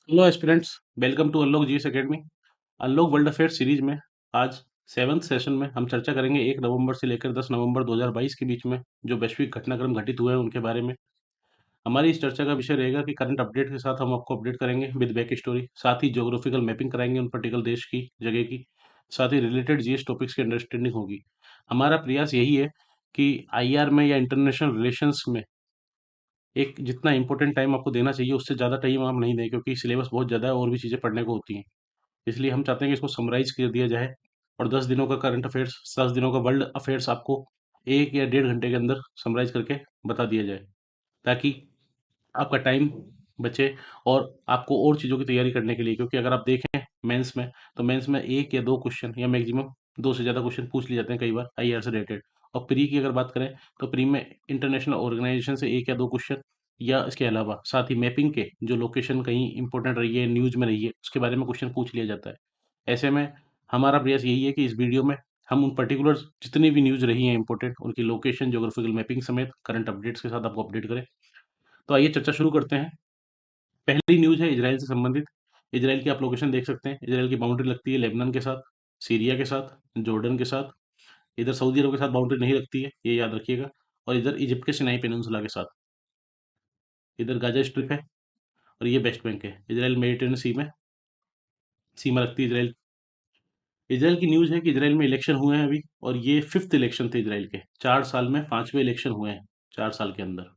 Hello aspirants, welcome to unlock GS academy. Unlock world affair series में आज seventh session में हम चर्चा करेंगे 1 नवंबर से लेकर 10 नवंबर 2022 के बीच में जो वैश्विक घटनाक्रम घटित हुए हैं उनके बारे में। हमारी इस चर्चा का विषय रहेगा कि करंट अपडेट के साथ हम आपको अपडेट करेंगे विद बैक स्टोरी, साथ ही ज्योग्राफिकल मैपिंग कराएंगे उन पर्टिकुलर देश की जगह की, साथ ही रिलेटेड जीएस टॉपिक्स की अंडरस्टैंडिंग होगी। हमारा प्रयास यही है कि आईआर में या इंटरनेशनल रिलेशंस में एक जितना इंपॉर्टेंट टाइम आपको देना चाहिए उससे ज़्यादा टाइम आप नहीं दें, क्योंकि सिलेबस बहुत ज़्यादा है और भी चीज़ें पढ़ने को होती हैं। इसलिए हम चाहते हैं कि इसको समराइज कर दिया जाए और 10 दिनों का करंट अफेयर्स, 10 दिनों का वर्ल्ड अफेयर्स आपको 1 या डेढ़ घंटे के अंदर समराइज करके बता दिया जाए, ताकि आपका टाइम बचे और आपको और चीज़ों की तैयारी करने के लिए। क्योंकि अगर आप देखें मेंस में, तो मेंस में 1 या 2 क्वेश्चन या मैक्सिमम 2 से ज़्यादा क्वेश्चन पूछ लिए जाते हैं कई बार आईआर से रिलेटेड। और प्री की अगर बात करें तो प्री में इंटरनेशनल ऑर्गेनाइजेशन से 1 या 2 क्वेश्चन, या इसके अलावा साथ ही मैपिंग के जो लोकेशन कहीं इंपॉर्टेंट रही है, न्यूज़ में रही है, उसके बारे में क्वेश्चन पूछ लिया जाता है। ऐसे में हमारा प्रयास यही है कि इस वीडियो में हम उन पर्टिकुलर जितनी भी न्यूज़ रही हैं इंपॉर्टेंट, उनकी लोकेशन, ज्योग्राफिकल मैपिंग समेत करंट अपडेट्स के साथ आपको अपडेट करें। तो आइए चर्चा शुरू करते हैं। पहली न्यूज़ है इजराइल से संबंधित। इजराइल की आप लोकेशन देख सकते हैं। इजराइल की बाउंड्री लगती है लेबनान के साथ, सीरिया के साथ, जॉर्डन के साथ। इधर सऊदी अरब के साथ बाउंड्री नहीं लगती है, ये याद रखिएगा। और इधर इजिप्ट के सिनाई पेनिनसुला के साथ। इधर गाजा स्ट्रिप है और ये वेस्ट बैंक है। इजराइल मेडिटेरेनियन सी में सीमा रखती है इजराइल। इजराइल की न्यूज़ है कि इजराइल में इलेक्शन हुए हैं अभी, और ये फिफ्थ इलेक्शन थे इजराइल के। 4 साल में 5वें इलेक्शन हुए हैं, 4 साल के अंदर।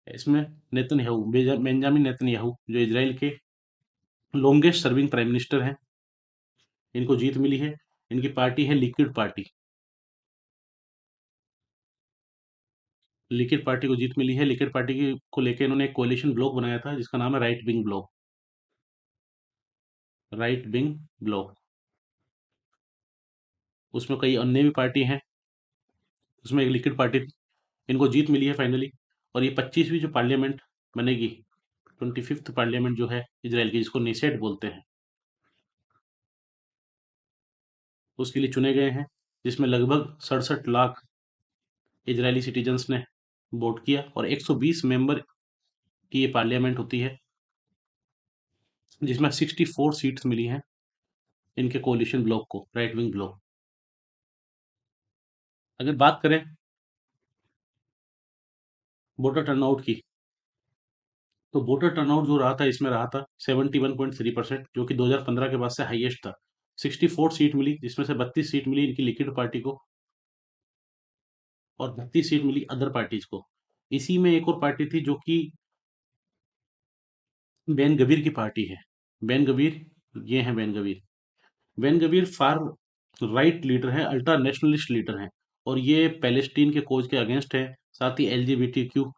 इसमें नेतन्याहू, बेंजामिन नेतन्याहू, जो इजराइल के लॉन्गेस्ट सर्विंग प्राइम मिनिस्टर हैं, इनको जीत मिली है। इनकी पार्टी है लिक्विड पार्टी। लिक्विड पार्टी को जीत मिली है। लिक्विड पार्टी की को लेकर इन्होंने एक कोalition ब्लॉक बनाया था जिसका नाम है right wing block. Right wing block, उसमें कई अन्य भी पार्टी हैं, उसमें एक लिक्विड पार्टी थी। इनको जीत मिली है फाइनली। और ये 25वीं जो पार्लियामेंट बनेगी, 25th पार्लियामेंट जो है इजराइल की, जिसको नेसेट बोलते हैं, उसके लिए चुने गए हैं, जिसमें लगभग 67 लाख इजरायली सिटीजन्स ने वोट किया। और 120 मेंबर की ये पार्लियामेंट होती है, जिसमें 64 सीट्स मिली हैं इनके कोलिशन ब्लॉक को, राइट विंग ब्लॉक। अगर बात करें वोटर टर्नआउट की, तो वोटर टर्नआउट जो रहा था इसमें रहा था 71.3%, जो कि 2015 के बाद से हाईएस्ट था। 64 सीट मिली, जिसमें से 32 सीट मिली इनकी लिक्विड पार्टी को और 32 सीट मिली अदर पार्टीज को। इसी में एक और पार्टी थी जो कि बेन गवीर की पार्टी है। बेन गवीर, ये हैं Ben Gvir. Ben Gvir far right leader है, अल्ट्रा नेशनलिस्ट लीडर हैं, और ये पैलेस्टीन के कोज के अगेंस्ट है, साथ ही एलजीबीटीक्यू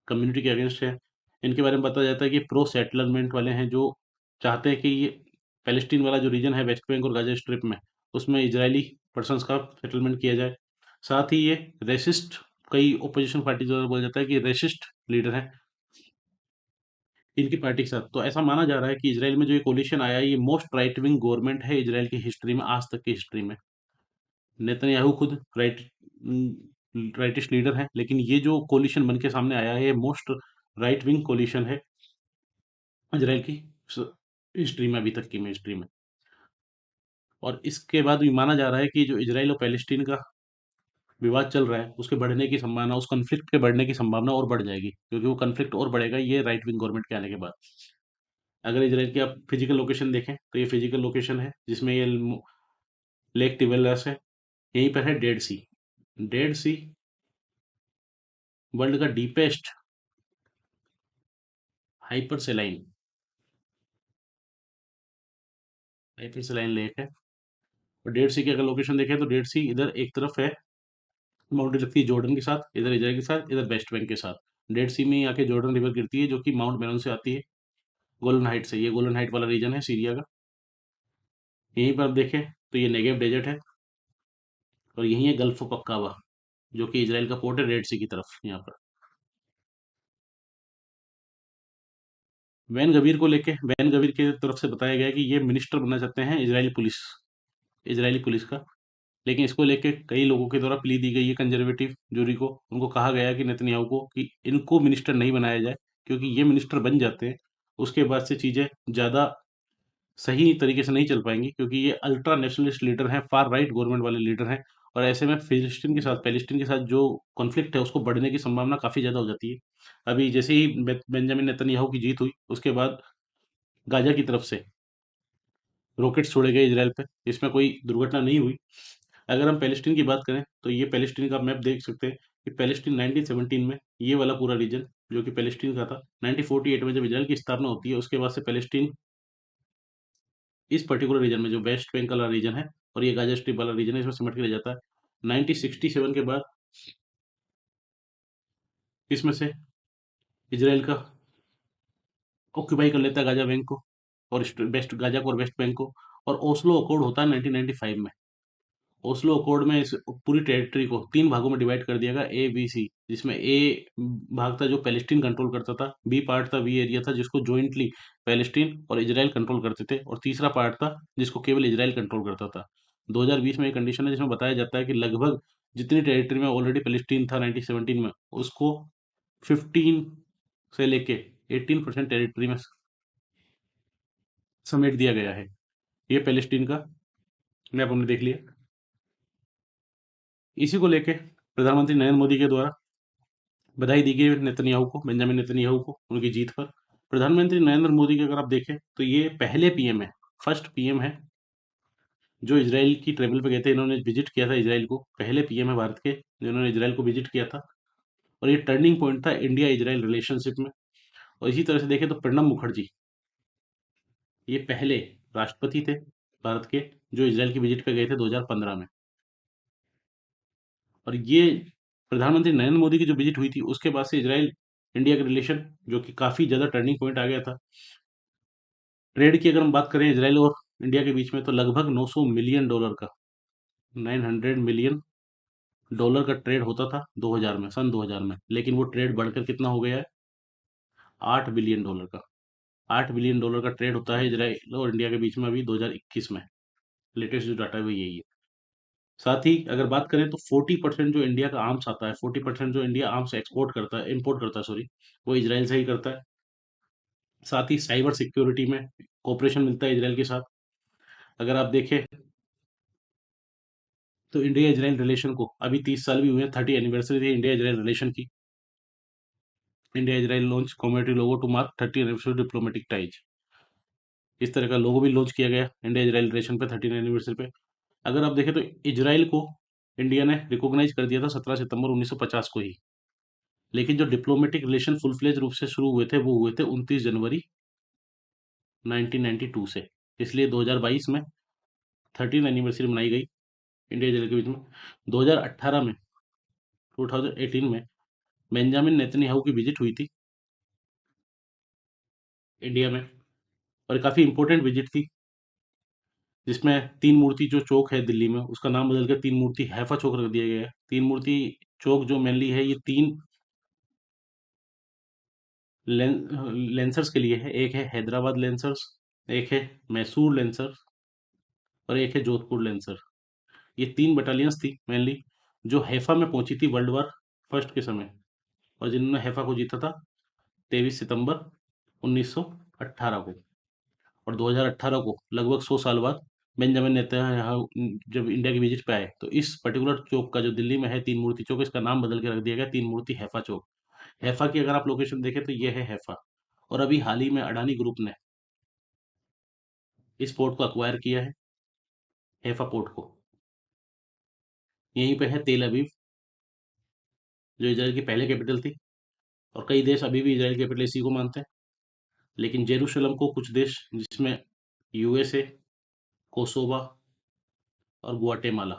कम्युनिटी के अगेंस्ट है। इनके बारे में बताया जाता है कि प्रो सेटलमेंट वाले हैं, जो चाहते हैं कि ये पैलेस्टीन वाला जो रीजन है वेस्ट बैंक और गाजा स्ट्रिप में, उसमें इजरायली पर्सन्स का सेटलमेंट किया जाए। साथ ही ये रेसिस्ट, कई ओपोजिशन पार्टी द्वारा बोला जाता है कि रेसिस्ट लीडर हैं इनकी पार्टी के साथ। तो ऐसा माना जा रहा है कि इजराइल में जो ये कोलिशन आया है, ये मोस्ट राइट विंग गवर्नमेंट है इजराइल की हिस्ट्री में, आज तक की हिस्ट्री में। नेतन्याहू खुद राइटिस्ट लीडर हैं, लेकिन ये जो कोलिशन बन के सामने आया है, ये मोस्ट राइट विंग कोलिशन है इजराइल की हिस्ट्री में, अभी तक की हिस्ट्री में। और इसके बाद भी माना जा रहा है कि जो इजराइल और पैलेस्टीन का विवाद चल रहा है, उसके बढ़ने की संभावना, उस कन्फ्लिक्ट के बढ़ने की संभावना और बढ़ जाएगी, क्योंकि वो कन्फ्लिक्ट और बढ़ेगा ये राइट विंग गवर्नमेंट के आने के बाद। अगर इजराइल की आप फिजिकल लोकेशन देखें, तो ये फिजिकल लोकेशन है जिसमें ये लेक टिबेलस है। यहीं पर है डेड सी। डेड सी वर्ल्ड का डीपेस्ट हाइपर सेलाइन हाइपर सेलाइन लेक है। और डेड सी की अगर लोकेशन देखें, तो डेड सी इधर एक तरफ है, बाउंड्री लगती है जॉर्डन के साथ, इधर इजराइल के साथ, इधर वेस्ट बैंक के साथ। डेड सी में ही आके जॉर्डन रिवर गिरती है, जो कि माउंट मेरोन से आती है, गोलन हाइट से। ये गोलन हाइट वाला रीजन है सीरिया का। यहीं पर आप देखें तो ये नेगेव डेजर्ट है, और यहीं है गल्फ ऑफ अक्काबा, जो कि इजराइल का पोर्ट है रेड सी की तरफ यहाँ पर। वैन गवीर को लेके, वैन गवीर की तरफ से बताया गया है कि ये मिनिस्टर बनना चाहते हैं इजरायली पुलिस का। लेकिन इसको लेके कई लोगों के द्वारा प्ली दी गई है कंजर्वेटिव जूरी को। उनको कहा गया है कि नेतन्याहू को कि इनको मिनिस्टर नहीं बनाया जाए, क्योंकि ये मिनिस्टर बन जाते हैं, उसके बाद से चीज़ें ज़्यादा सही तरीके से नहीं चल पाएंगी, क्योंकि ये अल्ट्रा नेशनलिस्ट लीडर हैं, फार राइट गवर्नमेंट वाले लीडर हैं। और ऐसे में फिलिस्तीन के साथ पैलेस्टीन के साथ जो कॉन्फ्लिक्ट है उसको बढ़ने की संभावना काफ़ी ज़्यादा हो जाती है। अभी जैसे ही बेंजामिन नेतन्याहू की जीत हुई, उसके बाद गाजा की तरफ से रॉकेट्स छोड़े गए इजराइल पे, इसमें कोई दुर्घटना नहीं हुई। अगर हम पैलेस्टीन की बात करें तो ये पैलेस्टीन का मैप देख सकते हैं कि पैलेस्टीन 1917 में ये वाला पूरा रीजन जो कि पैलेस्टीन का था, 1948 में जब इजराइल की स्थापना होती है उसके बाद से पैलेस्टीन इस पर्टिकुलर रीजन में जो वेस्ट बैंक वाला रीजन है और ये गाजा स्ट्रिप वाला रीजन है इसमें सिमट के रह जाता है। 1967 के बाद इसमें से इजराइल का ऑक्यूपाई कर लेता है गाजा बैंक को और वेस्ट गाजा को और वेस्ट बैंक को, और ओस्लो अकॉर्ड होता है 1995 में। ओस्लो अकॉर्ड में इस पूरी टेरिटरी को 3 भागों में डिवाइड कर दिया गया, ए, बी, सी, जिसमें ए भाग था जो पैलेस्टीन कंट्रोल करता था, बी पार्ट था, बी एरिया था जिसको जॉइंटली पैलेस्टीन और इजराइल कंट्रोल करते थे, और तीसरा पार्ट था जिसको केवल इजराइल कंट्रोल करता था। 2020 में एक कंडीशन है जिसमें बताया जाता है कि लगभग जितनी टेरिटरी में ऑलरेडी पैलेस्टीन था 1917 में, उसको 15 से लेके 18% टेरिटरी में समेट दिया गया है। ये पैलेस्टीन का मैप हमने देख लिया। इसी को लेके प्रधानमंत्री नरेंद्र मोदी के द्वारा बधाई दी गई नेतन्याहू को, बेंजामिन नेतन्याहू को उनकी जीत पर। प्रधानमंत्री नरेंद्र मोदी के अगर आप देखें तो ये पहले पीएम है, फर्स्ट पीएम है जो इजराइल की ट्रेवल पे गए थे। इन्होंने विजिट किया था इजराइल को, पहले पीएम है भारत के जिन्होंने इजराइल को विजिट किया था, और ये टर्निंग पॉइंट था इंडिया इजराइल रिलेशनशिप में। और इसी तरह से देखें तो प्रणब मुखर्जी ये पहले राष्ट्रपति थे भारत के जो इजराइल की विजिट पे गए थे 2015 में। और ये प्रधानमंत्री नरेंद्र मोदी की जो विजिट हुई थी उसके बाद से इजराइल इंडिया के रिलेशन जो कि काफ़ी ज़्यादा टर्निंग पॉइंट आ गया था। ट्रेड की अगर हम बात करें इजराइल और इंडिया के बीच में तो लगभग 900 मिलियन डॉलर का, 900 मिलियन डॉलर का ट्रेड होता था 2000 में, सन 2000 में, लेकिन वो ट्रेड बढ़कर कितना हो गया है, 8 बिलियन डॉलर का। 8 बिलियन डॉलर का ट्रेड होता है इजराइल और इंडिया के बीच में अभी 2021 में। लेटेस्ट जो डाटा है वो यही है। साथ ही अगर बात करें तो 40% जो इंडिया का आर्म्स आता है, 40% जो इंडिया आर्म्स एक्सपोर्ट करता है, इम्पोर्ट करता है सॉरी, वो इजराइल से ही करता है। साथ ही साइबर सिक्योरिटी में कोऑपरेशन मिलता है इजराइल के साथ। अगर आप देखें तो इंडिया इजराइल रिलेशन को अभी 30 साल भी हुए हैं, 30 एनिवर्सरी थी इंडिया इजराइल रिलेशन की। India Israel launch comedy logo to mark 30 anniversary diplomatic ties, इस तरह का लोगो भी लॉन्च किया गया इंडिया इजराइल रिलेशन पे 30 एनिवर्सरी पे। अगर आप देखें तो इजराइल को इंडिया ने रिकॉग्नाइज कर दिया था 17 सितंबर 1950 को ही, लेकिन जो डिप्लोमेटिक रिलेशन फुल फ्लेज रूप से शुरू हुए थे वो हुए थे 29 जनवरी 1992 से। इसलिए 2022 में 13 एनिवर्सरी मनाई गई इंडिया इजराइल के बीच में। 2018 में, 2018 में बेंजामिन नेतन्याहू की विजिट हुई थी इंडिया में, और काफ़ी इंपॉर्टेंट विजिट थी जिसमें तीन मूर्ति जो चौक है दिल्ली में उसका नाम बदल कर तीन मूर्ति हैफा चौक रख दिया गया है। तीन मूर्ति चौक जो मेनली है ये तीन लेंसर्स के लिए है, एक है हैदराबाद लेंसर्स, एक है मैसूर लेंसर्स, और एक है जोधपुर लेंसर। ये तीन बटालियंस थी मेनली जो हैफा में पहुंची थी वर्ल्ड वार फर्स्ट के समय, और जिन्होंने हैफा को जीता था 23 सितंबर 1918 को। और 2018 को लगभग 100 साल बाद बेंजामिन नेतन्याहू जब इंडिया की विजिट पे आए तो इस पर्टिकुलर चौक का जो दिल्ली में है तीन मूर्ति चौक, इसका नाम बदल के रख दिया गया तीन मूर्ति हैफा चौक। हैफा की अगर आप लोकेशन देखें तो ये है हैफा, और अभी हाल ही में अडानी ग्रुप ने इस पोर्ट को अक्वायर किया है, हैफा पोर्ट को। यहीं पे है तेल अवीव जो इजराइल की पहले कैपिटल थी, और कई देश अभी भी इजराइल कैपिटल इसी को मानते हैं, लेकिन जेरूशलम को कुछ देश जिसमें यूएसए, कोसोवा और गुआटेमाला,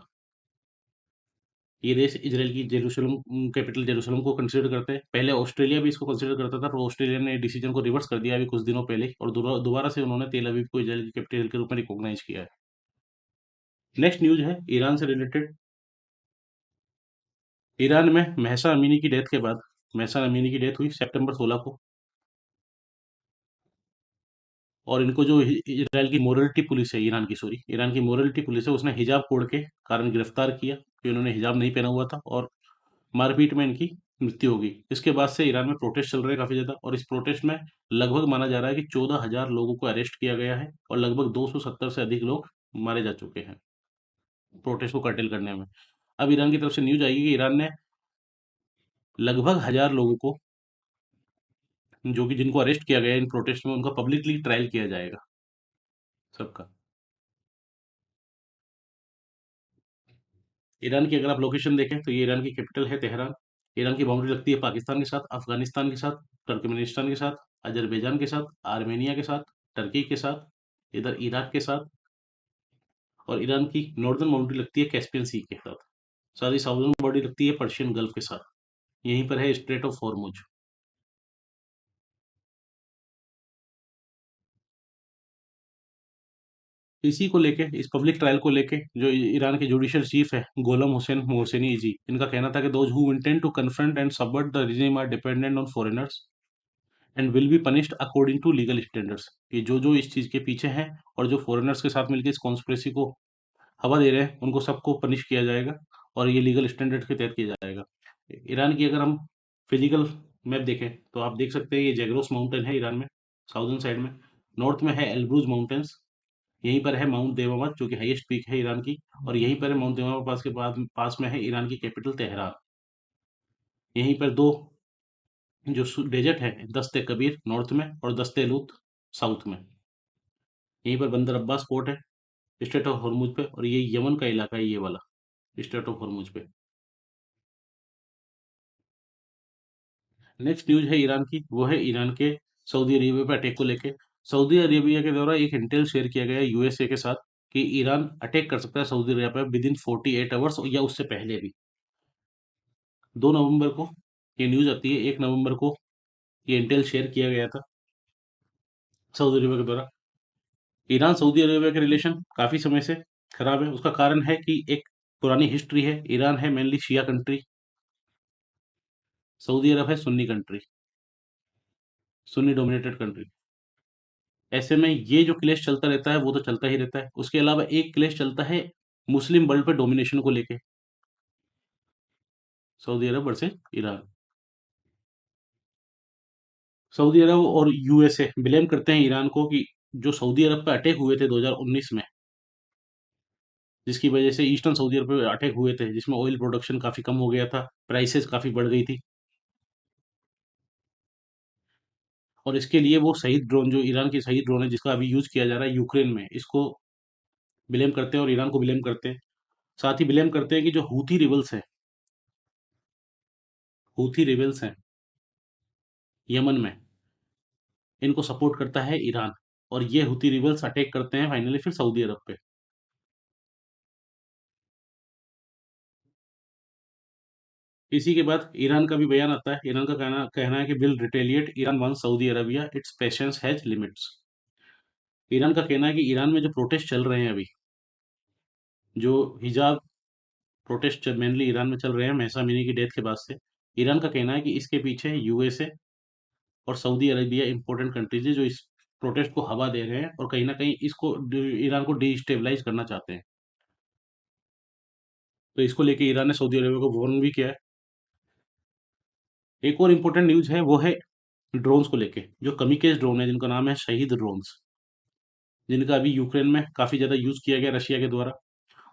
ये देश इजराइल की जेरूशलम कैपिटल जेरूशलम को कंसीडर करते हैं। पहले ऑस्ट्रेलिया भी इसको कंसीडर करता था, पर ऑस्ट्रेलिया ने डिसीजन को रिवर्स कर दिया अभी कुछ दिनों पहले, और दोबारा से उन्होंने तेल अवीव को इजराइल की कैपिटल के रूप में रिकॉग्नाइज किया है। नेक्स्ट न्यूज है ईरान से रिलेटेड। ईरान में महसा अमीनी की डेथ के बाद, महसा अमीनी की डेथ हुई सितंबर 16 को, और इनको जो इजराइल की मोरलिटी पुलिस है, ईरान की सॉरी ईरान की मोरलिटी पुलिस है, उसने हिजाब कोड के कारण गिरफ्तार किया कि उन्होंने हिजाब नहीं पहना हुआ था, और मारपीट में इनकी मृत्यु होगी। इसके बाद से ईरान में प्रोटेस्ट चल रहे हैं काफ़ी ज़्यादा, और इस प्रोटेस्ट में लगभग माना जा रहा है कि 14,000 लोगों को अरेस्ट किया गया है और लगभग 270 से अधिक लोग मारे जा चुके हैं प्रोटेस्ट को कर्टेल करने में। अब ईरान की तरफ से न्यूज़ आएगी कि ईरान ने लगभग 1,000 लोगों को, जो कि जिनको अरेस्ट किया गया है इन प्रोटेस्ट में, उनका पब्लिकली ट्रायल किया जाएगा सबका। ईरान की अगर आप लोकेशन देखें तो ये ईरान की कैपिटल है तेहरान। ईरान की बाउंड्री लगती है पाकिस्तान के साथ, अफगानिस्तान के साथ, तुर्कमेनिस्तान के साथ, अजरबैजान के साथ, आर्मेनिया के साथ, टर्की के साथ, इधर इराक के साथ, और ईरान की नॉर्दर्न बाउंड्री लगती है कैस्पियन सी के साथ। साथ ही साउदर्न बॉर्डर लगती है पर्शियन गल्फ के साथ। यहीं पर है स्ट्रेट ऑफ हॉर्मुज। इसी को लेके, इस पब्लिक ट्रायल को लेके, जो ईरान के जुडिशियल चीफ है गोलम हुसैन मोहसेनी जी, इनका कहना था कि those who intend to confront and subvert the regime are dependent on foreigners and will be punished according to legal standards. कि जो जो इस चीज़ के पीछे हैं और जो फॉरेनर्स के साथ मिलकर इस कॉन्स्पिरेसी को हवा दे रहे हैं, उनको सबको पनिश किया जाएगा और ये लीगल स्टैंडर्ड के तहत किया जाएगा। ईरान की अगर हम फिजिकल मैप देखें तो आप देख सकते हैं ये जैग्रोस माउंटेन है ईरान में, साउदर्न साइड में। नॉर्थ में है एल्ब्रूज माउंटेन्स। यहीं पर है माउंट देवोवर जो कि हाईएस्ट पीक है ईरान की, और यहीं पर है माउंट देवोवर पास के बाद पास में है ईरान की कैपिटल तेहरान। यहीं पर दो जो डेजर्ट है, दस्ते कबीर नॉर्थ में और दस्ते लूत साउथ में। यहीं पर बंदर अब्बास पोर्ट है स्ट्रेट ऑफ हॉर्मुज पे, और ये यमन का इलाका है ये वाला स्ट्रेट ऑफ हॉर्मुज पे। नेक्स्ट न्यूज है ईरान की, वो है ईरान के सऊदी अरेबिया पे अटैक को लेके। सऊदी अरेबिया के द्वारा एक इंटेल शेयर किया गया है यूएसए के साथ कि ईरान अटैक कर सकता है सऊदी अरेबिया पे विद इन 48 आवर्स या उससे पहले भी। 2 नवंबर को ये न्यूज आती है, 1 नवंबर को ये इंटेल शेयर किया गया था सऊदी अरेबिया के द्वारा। ईरान सऊदी अरेबिया के रिलेशन काफी समय से खराब है। उसका कारण है कि एक पुरानी हिस्ट्री है। ईरान है मेनली शिया कंट्री, सऊदी अरब है Sunni country, Sunni dominated country. ऐसे में ये जो क्लेश चलता रहता है वो तो चलता ही रहता है। उसके अलावा एक क्लेश चलता है मुस्लिम वर्ल्ड पे डोमिनेशन को लेके, सऊदी अरब वर्सेस ईरान। सऊदी अरब और यूएसए ब्लेम करते हैं ईरान को कि जो सऊदी अरब पे अटैक हुए थे 2019 में, जिसकी वजह से ईस्टर्न सऊदी अरब पे अटैक हुए थे, जिसमें ऑयल प्रोडक्शन काफी कम हो गया था, प्राइसेस काफी बढ़ गई थी, और इसके लिए वो शहीद ड्रोन, जो ईरान की शहीद ड्रोन है जिसका अभी यूज किया जा रहा है यूक्रेन में, इसको ब्लेम करते हैं और ईरान को ब्लेम करते हैं। साथ ही ब्लेम करते हैं कि जो हूथी रिबल्स हैं यमन में, इनको सपोर्ट करता है ईरान, और ये हूथी रिबल्स अटैक करते हैं फाइनली फिर सऊदी अरब पे। इसी के बाद ईरान का भी बयान आता है। ईरान का कहना कहना है कि will retaliate Iran one Saudi Arabia it's patience has limits. Iran का कहना है कि ईरान में जो प्रोटेस्ट चल रहे हैं अभी, जो हिजाब प्रोटेस्ट मेनली ईरान में चल रहे हैं महसा अमीनी की डेथ के बाद से, ईरान का कहना है कि इसके पीछे यूएसए और सऊदी अरेबिया इंपॉर्टेंट कंट्रीज है जो इस प्रोटेस्ट को हवा दे रहे हैं और कहीं ना कहीं इसको ईरान को डिस्टेबलाइज करना चाहते हैं। तो इसको लेके ईरान ने सऊदी अरेबिया को वार्न भी किया है। एक और इम्पोर्टेंट न्यूज है वो है ड्रोन्स को लेके, जो कमिकेज ड्रोन है जिनका नाम है शहीद ड्रोन्स, जिनका अभी यूक्रेन में काफी ज्यादा यूज किया गया रशिया के द्वारा,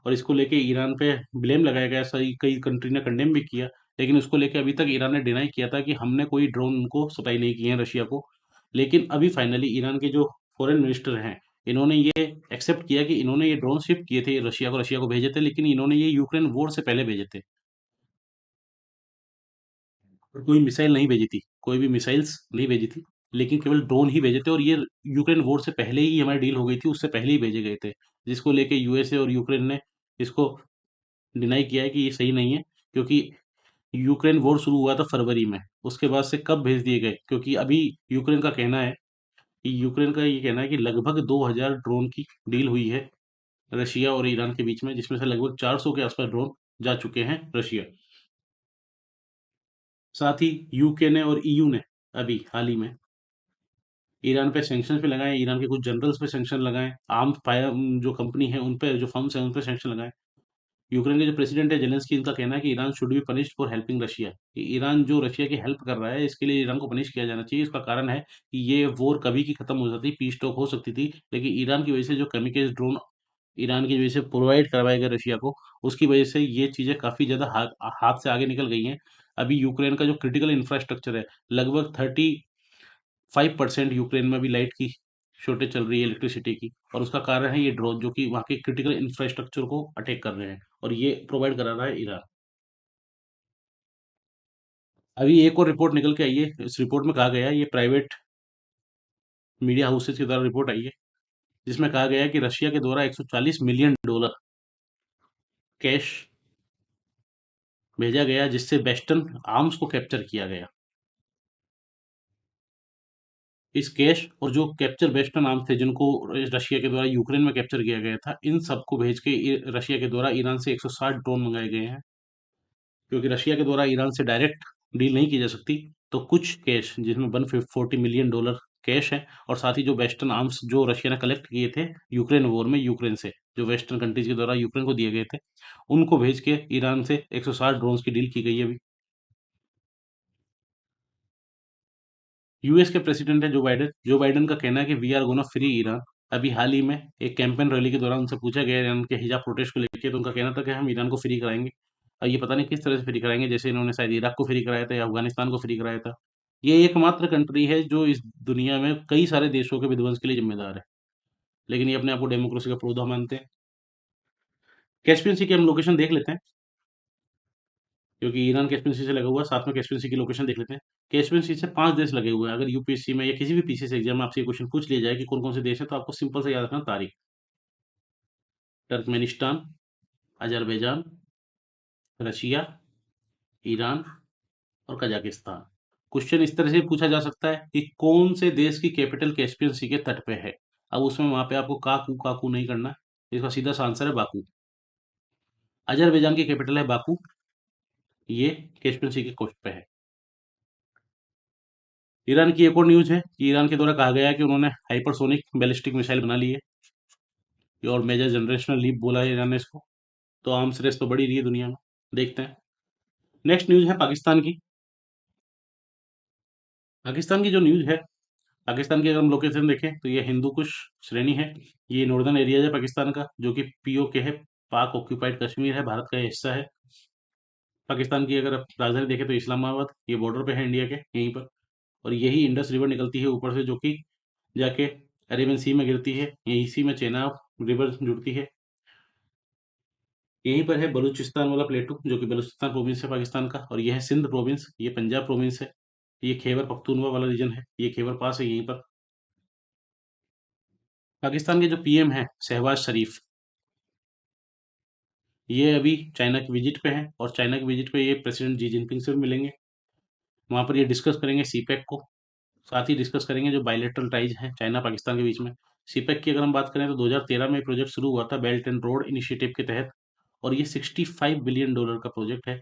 और इसको लेके ईरान पे ब्लेम लगाया गया। सही कई कंट्री ने कंडेम भी किया, लेकिन उसको लेके अभी तक ईरान ने डिनाई किया था कि हमने कोई ड्रोन उनको सप्लाई नहीं किए हैं रशिया को। लेकिन अभी फाइनली ईरान के जो फॉरेन मिनिस्टर हैं, इन्होंने ये एक्सेप्ट किया कि इन्होंने ये ड्रोन शिप किए थे रशिया को भेजे थे, लेकिन इन्होंने ये यूक्रेन वॉर से पहले भेजे थे और कोई मिसाइल नहीं भेजी थी, कोई भी मिसाइल्स नहीं भेजी थी, लेकिन केवल ड्रोन ही भेजे थे, और ये यूक्रेन वॉर से पहले ही हमारी डील हो गई थी, उससे पहले ही भेजे गए थे। जिसको लेके यूएसए और यूक्रेन ने इसको डिनाई किया है कि ये सही नहीं है, क्योंकि यूक्रेन वॉर शुरू हुआ था फरवरी में। उसके बाद से कब भेज दिए गए, क्योंकि अभी यूक्रेन का कहना है कि यूक्रेन का ये कहना है कि लगभग 2000 ड्रोन की डील हुई है रशिया और ईरान के बीच में, जिसमें से लगभग 400 के आसपास ड्रोन जा चुके हैं रशिया। साथ ही यूके ने और ईयू ने अभी हाल ही में ईरान पे सैंक्शन पे लगाए, ईरान के कुछ जनरल्स पे सैंक्शन लगाए, आर्म फायर जो कंपनी है उन पे, जो फर्म्स हैं उन पे सैंक्शन लगाए। यूक्रेन के जो प्रेसिडेंट है जेलेंस्की, इनका कहना है कि Iran should be punished for helping Russia. कि ईरान जो रशिया की हेल्प कर रहा है, इसके लिए ईरान को पनिश किया जाना चाहिए। इसका कारण है कि ये वॉर कभी की खत्म हो जाती, पीस टॉक हो सकती थी, लेकिन ईरान की वजह से जो केमिकल ड्रोन ईरान की वजह से प्रोवाइड करवाए गए रशिया को, उसकी वजह से ये चीज़ें काफ़ी ज़्यादा हाथ हाथ से आगे निकल गई हैं। अभी यूक्रेन का जो क्रिटिकल इंफ्रास्ट्रक्चर है, लगभग 35% यूक्रेन में अभी लाइट की शॉर्टेज चल रही है, इलेक्ट्रिसिटी की, और उसका कारण है ये ड्रोन जो कि वहाँ के क्रिटिकल इंफ्रास्ट्रक्चर को अटैक कर रहे हैं, और ये प्रोवाइड करा रहा है ईरान। अभी एक और रिपोर्ट निकल के आई है, इस रिपोर्ट में कहा गया है, ये प्राइवेट मीडिया हाउसेस के द्वारा रिपोर्ट आई है, जिसमें कहा गया है कि रशिया के द्वारा $140 मिलियन कैश भेजा गया, जिससे वेस्टर्न आर्म्स को कैप्चर किया गया। इस कैश और जो कैप्चर वेस्टर्न आर्म्स थे, जिनको रशिया के द्वारा यूक्रेन में कैप्चर किया गया था, इन सबको भेज के रशिया के द्वारा ईरान से 160 ड्रोन मंगाए गए हैं। क्योंकि रशिया के द्वारा ईरान से डायरेक्ट डील नहीं की जा सकती, तो कुछ कैश, जिसमें $140 मिलियन कैश है, और साथ ही जो वेस्टर्न आर्म्स जो रशिया ने कलेक्ट किए थे यूक्रेन वॉर में, यूक्रेन से जो वेस्टर्न कंट्रीज के द्वारा यूक्रेन को दिए गए थे, उनको भेज के ईरान से 160 ड्रोन्स की डील की गई है अभी। यूएस के प्रेसिडेंट है जो बाइडेन का कहना है कि we are gonna free Iran. अभी हाल ही में एक कैंपेन रैली के दौरान उनसे पूछा गया ईरान के हिजाब प्रोटेस्ट को लेके, तो उनका कहना था कि हम ईरान को फ्री कराएंगे। और ये पता नहीं किस तरह से फ्री कराएंगे, जैसे इन्होंने शायद इराक को फ्री कराया था या अफगानिस्तान को फ्री कराया था। ये एकमात्र कंट्री है जो इस दुनिया में कई सारे देशों के विध्वंस के लिए जिम्मेदार है, लेकिन ये अपने आप को डेमोक्रेसी का पौधा मानते हैं। कैस्पियन सी की हम लोकेशन देख लेते हैं, क्योंकि ईरान कैस्पियन सी से लगा हुआ है, साथ में कैस्पियन सी की लोकेशन देख लेते हैं। कैस्पियन सी से 5 देश लगे हुए हैं। अगर यूपीएससी में या किसी भी पीसीएस एग्जाम में आपसे ये क्वेश्चन पूछ लिया जाए कि कौन-कौन से देश हैं, तो आपको सिंपल से याद रखना तारीख। तुर्कमेनिस्तान, अज़रबैजान, रशिया, ईरान और कजाकिस्तान। क्वेश्चन इस तरह से पूछा जा सकता है कि कौन से देश की कैपिटल कैस्पियन सी के तट पे है? अब उसमें वहाँ पे आपको काकू नहीं करना है। इसका सीधा सा आंसर है बाकू। अज़रबैजान की कैपिटल है बाकू। ये कैस्पियन सी के कोस्ट पे है। ईरान की एक और न्यूज़ है कि ईरान के द्वारा कहा गया है कि उन्होंने हाइपरसोनिक बैलिस्टिक मिसाइल बना ली है, और मेजर जनरेशनल लीप बोला है ईरान ने इसको। तो आर्म्स रेस तो बढ़ ही रही है दुनिया में। देखते हैं। नेक्स्ट न्यूज़ है पाकिस्तान की। पाकिस्तान की जो न्यूज़ है, पाकिस्तान की अगर हम लोकेशन देखें तो ये हिंदू कुश श्रेणी है। ये नॉर्दर्न एरिया है पाकिस्तान का, जो कि पीओके है, पाक ऑक्यूपाइड कश्मीर है, भारत का ये हिस्सा है। पाकिस्तान की अगर आप राजधानी देखें तो इस्लामाबाद, ये बॉर्डर पे है इंडिया के यहीं पर। और यही इंडस रिवर निकलती है ऊपर से, जो कि जाके अरेबियन सी में गिरती है। यहीं इसी में चेनाब रिवर जुड़ती है। यहीं पर है बलूचिस्तान वाला प्लेटू, जो कि बलूचिस्तान प्रोविंस है पाकिस्तान का, और ये है सिंध प्रोविंस, ये पंजाब प्रोविंस है। ये खैबर पख्तूनवा वाला रीजन है, ये खैबर पास है यहीं पर। पाकिस्तान के जो पीएम है शहबाज शरीफ, ये अभी चाइना की विजिट पे हैं, और चाइना की विजिट पे ये प्रेसिडेंट जी जिनपिंग से भी मिलेंगे। वहाँ पर ये डिस्कस करेंगे सीपेक को, साथ ही डिस्कस करेंगे जो बायलैटरल टाइज हैं चाइना पाकिस्तान के बीच में। सीपेक की अगर हम बात करें तो 2013 में प्रोजेक्ट शुरू हुआ था बेल्ट एंड रोड इनिशिएटिव के तहत, और ये $65 बिलियन का प्रोजेक्ट है।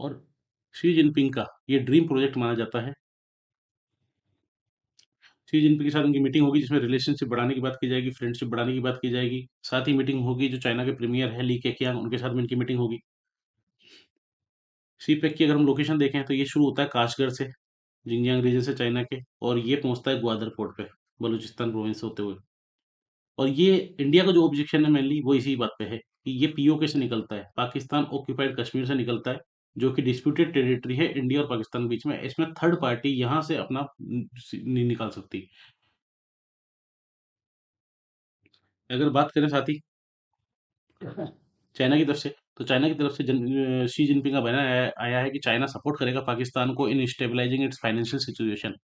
और शी जिनपिंग का ये ड्रीम प्रोजेक्ट माना जाता है। शी जिनपिंग के साथ उनकी मीटिंग होगी, जिसमें रिलेशनशिप बढ़ाने की बात की जाएगी, फ्रेंडशिप बढ़ाने की बात की जाएगी। साथ ही मीटिंग होगी जो चाइना के प्रीमियर है ली केकियांग, उनके साथ में इनकी मीटिंग होगी। सीपेक की अगर हम लोकेशन देखें तो ये शुरू होता है काशगर से, जिंजियांग रीजन से चाइना के, और ये पहुंचता है ग्वादर पोर्ट पे, बलूचिस्तान प्रोविंस से होते हुए। और ये इंडिया का जो ऑब्जेक्शन है मेनली वो इसी बात पे है कि ये पीओके से निकलता है, पाकिस्तान ऑक्यूपाइड कश्मीर से निकलता है, जो कि डिस्प्यूटेड टेरिटरी है इंडिया और पाकिस्तान के बीच में। इसमें थर्ड पार्टी यहाँ से अपना नहीं निकाल सकती। अगर बात करें साथ ही चाइना की तरफ से, तो चाइना की तरफ से शी जिनपिंग का बयान आया है कि चाइना सपोर्ट करेगा पाकिस्तान को इन स्टेबलाइजिंग इट्स फाइनेंशियल सिचुएशन।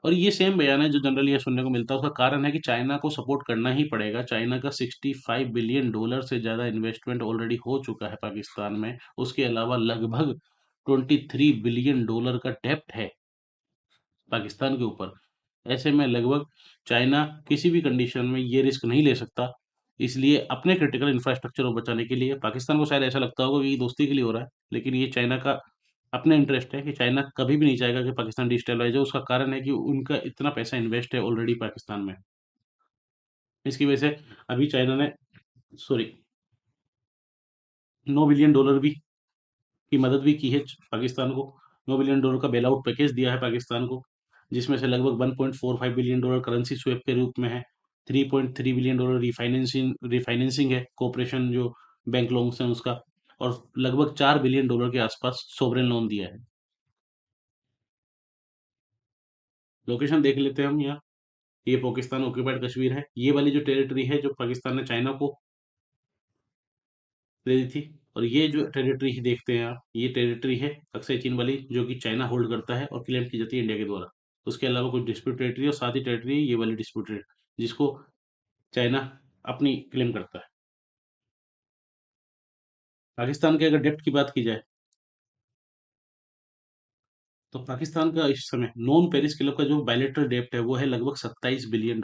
और ये सेम बयान है जो जनरली ये सुनने को मिलता है। उसका कारण है कि चाइना को सपोर्ट करना ही पड़ेगा। चाइना का $65 बिलियन से ज़्यादा इन्वेस्टमेंट ऑलरेडी हो चुका है पाकिस्तान में। उसके अलावा लगभग $23 बिलियन का डेप्ट है पाकिस्तान के ऊपर। ऐसे में लगभग चाइना किसी भी कंडीशन में ये रिस्क नहीं ले सकता। इसलिए अपने क्रिटिकल इंफ्रास्ट्रक्चर को बचाने के लिए, पाकिस्तान को शायद ऐसा लगता होगा कि ये दोस्ती के लिए हो रहा है, लेकिन ये चाइना का अपना इंटरेस्ट है कि चाइना कभी भी नहीं चाहेगा कि पाकिस्तान डिस्टेबलाइज़ हो। उसका कारण है कि उनका इतना पैसा इन्वेस्ट है ऑलरेडी पाकिस्तान में। इसकी वजह से अभी चाइना ने, सॉरी, $9 बिलियन भी की मदद भी की है पाकिस्तान को। $9 बिलियन का बेल आउट पैकेज दिया है पाकिस्तान को, जिसमें से लगभग $1.45 बिलियन करेंसी स्वेप के रूप में है। $3.3 बिलियन रिफाइनेंसिंग रिफाइनेंसिंग है, कोऑपरेशन जो बैंक लोन्स हैं उसका, और लगभग $4 बिलियन के आसपास सोवरेन लोन दिया है। लोकेशन देख लेते हैं हम यहाँ। ये पाकिस्तान ऑक्यूपाइड कश्मीर है। ये वाली जो टेरिटरी है जो पाकिस्तान ने चाइना को दे दी थी, और ये जो टेरिटरी देखते हैं आप, ये टेरिटरी है अक्सर चीन वाली, जो कि चाइना होल्ड करता है और क्लेम की जाती है इंडिया के द्वारा। उसके अलावा कुछ डिस्प्यूट टेरिटरी और साथ ही टेरिटरी है ये वाली डिस्प्यूट टेरिटरी, जिसको चाइना अपनी क्लेम करता है। पाकिस्तान के अगर डेप्थ की बात की जाए, तो पाकिस्तान का इस समय नॉन पेरिस क्लब का जो बायलेटरल डेप्ट है वो है लगभग $27 बिलियन,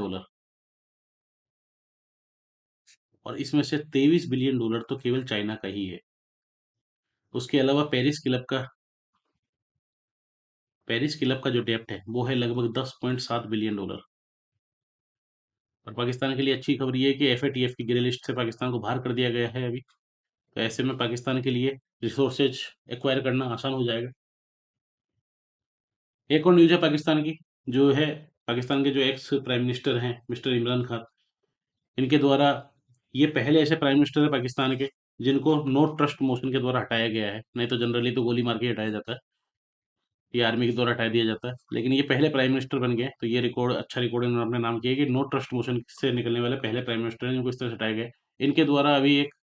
और इसमें से $23 बिलियन तो केवल चाइना का ही है। उसके अलावा पेरिस क्लब का जो डेप्ट है वो है लगभग $10.7 बिलियन। और पाकिस्तान के लिए अच्छी खबर ये है कि एफएटीएफ की ग्रे लिस्ट से पाकिस्तान को बाहर कर दिया गया है अभी। तो ऐसे में पाकिस्तान के लिए रिसोर्सेज एक्वायर करना आसान हो जाएगा। एक और न्यूज़ है पाकिस्तान की, जो है पाकिस्तान के जो एक्स प्राइम मिनिस्टर हैं मिस्टर इमरान खान, इनके द्वारा, ये पहले ऐसे प्राइम मिनिस्टर है पाकिस्तान के जिनको नो ट्रस्ट मोशन के द्वारा हटाया गया है। नहीं तो जनरली तो गोली मार के हटाया जाता है, ये आर्मी के द्वारा हटा दिया जाता है, लेकिन ये पहले प्राइम मिनिस्टर बन गए। तो ये रिकॉर्ड, अच्छा रिकॉर्ड इन्होंने अपने नाम किया कि नो ट्रस्ट मोशन से निकलने वाले पहले प्राइम मिनिस्टर हैं जिनको इस तरह से हटाया गया। इनके द्वारा अभी एक